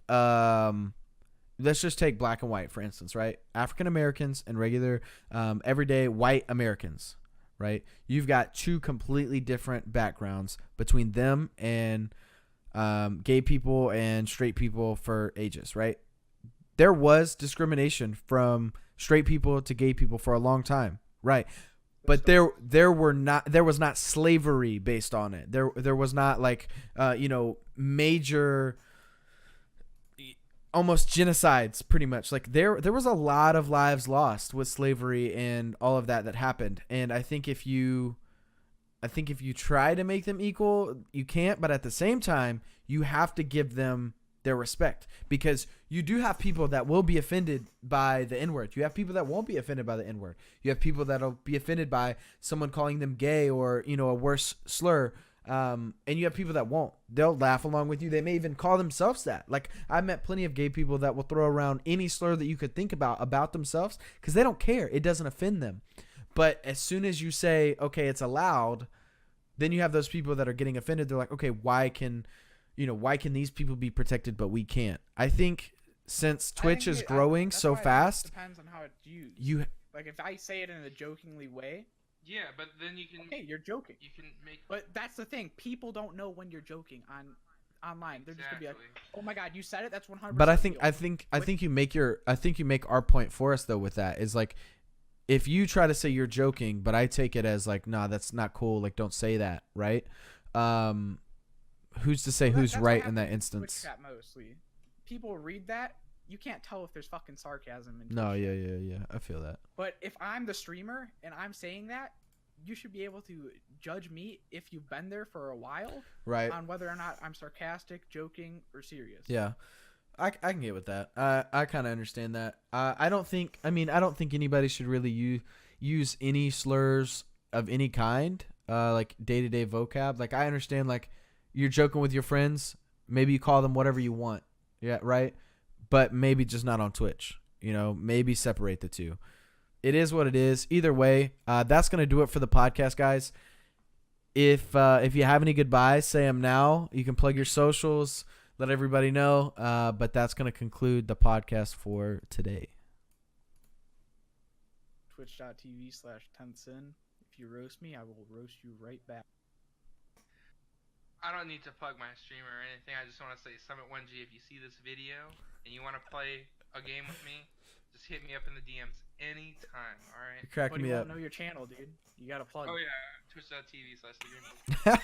Speaker 1: let's just take black and white for instance, right? African Americans and regular everyday white Americans, right? You've got two completely different backgrounds between them and gay people and straight people for ages, right? There was discrimination from straight people to gay people for a long time, right? But there was not slavery based on it. There was not like major almost genocides, pretty much. Like there was a lot of lives lost with slavery and all of that happened. And I think if you try to make them equal, you can't. But at the same time, you have to give them their respect, because you do have people that will be offended by the N-word. You have people that won't be offended by the N-word. You have people that'll be offended by someone calling them gay or, a worse slur. And you have people that won't. They'll laugh along with you. They may even call themselves that. Like, I've met plenty of gay people that will throw around any slur that you could think about themselves because they don't care. It doesn't offend them. But as soon as you say, okay, it's allowed, then you have those people that are getting offended. They're like, okay, why can these people be protected but we can't? I think since Twitch is growing so fast,
Speaker 2: it depends on how it's used. Like, if I say it in a jokingly way,
Speaker 3: yeah, but then you can.
Speaker 2: Okay, you're joking.
Speaker 3: You can make.
Speaker 2: But that's the thing. People don't know when you're joking online. They're just gonna be like, "Oh my god, you said it. That's 100%."
Speaker 1: But I think you make our point for us though with that is like, if you try to say you're joking, but I take it as like, nah, that's not cool. Like, don't say that, right? Who's to say who's right in that instance?
Speaker 2: Twitch chat mostly. People read that. You can't tell if there's fucking sarcasm in Twitch.
Speaker 1: No, yeah. I feel that.
Speaker 2: But if I'm the streamer and I'm saying that, you should be able to judge me if you've been there for a while,
Speaker 1: right?
Speaker 2: On whether or not I'm sarcastic, joking, or serious.
Speaker 1: Yeah, I can get with that. I kind of understand that. I don't think anybody should really use any slurs of any kind, like day-to-day vocab. Like, I understand, like, you're joking with your friends, maybe you call them whatever you want. Yeah, right? But maybe just not on Twitch. Maybe separate the two. It is what it is. Either way, that's going to do it for the podcast, guys. If you have any goodbyes, say them now. You can plug your socials, let everybody know. But that's going to conclude the podcast for today.
Speaker 2: Twitch.tv/TenthSin. If you roast me, I will roast you right back.
Speaker 3: I don't need to plug my streamer or anything. I just want to say, Summit1G, if you see this video and you want to play a game with me, just hit me up in the DMs anytime, alright?
Speaker 1: You're cracking me up.
Speaker 2: Know your channel, dude. You got to plug.
Speaker 3: Oh, yeah. Twitch.tv/TheGreenVortex.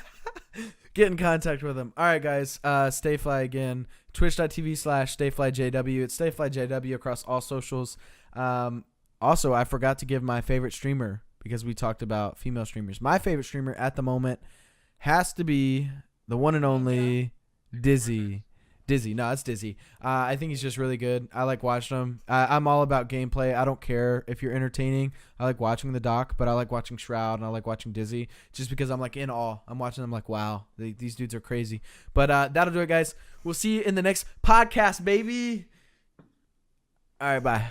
Speaker 1: Get in contact with him. All right, guys. StayFly again. Twitch.tv/StayFlyJW. It's StayFlyJW across all socials. Also, I forgot to give my favorite streamer because we talked about female streamers. My favorite streamer at the moment has to be the one and only Dizzy. No, it's Dizzy. I think he's just really good. I like watching him. I'm all about gameplay. I don't care if you're entertaining. I like watching the doc, but I like watching Shroud and I like watching Dizzy just because I'm like in awe. I'm watching them like, wow, these dudes are crazy. But that'll do it, guys. We'll see you in the next podcast, baby. All right, bye.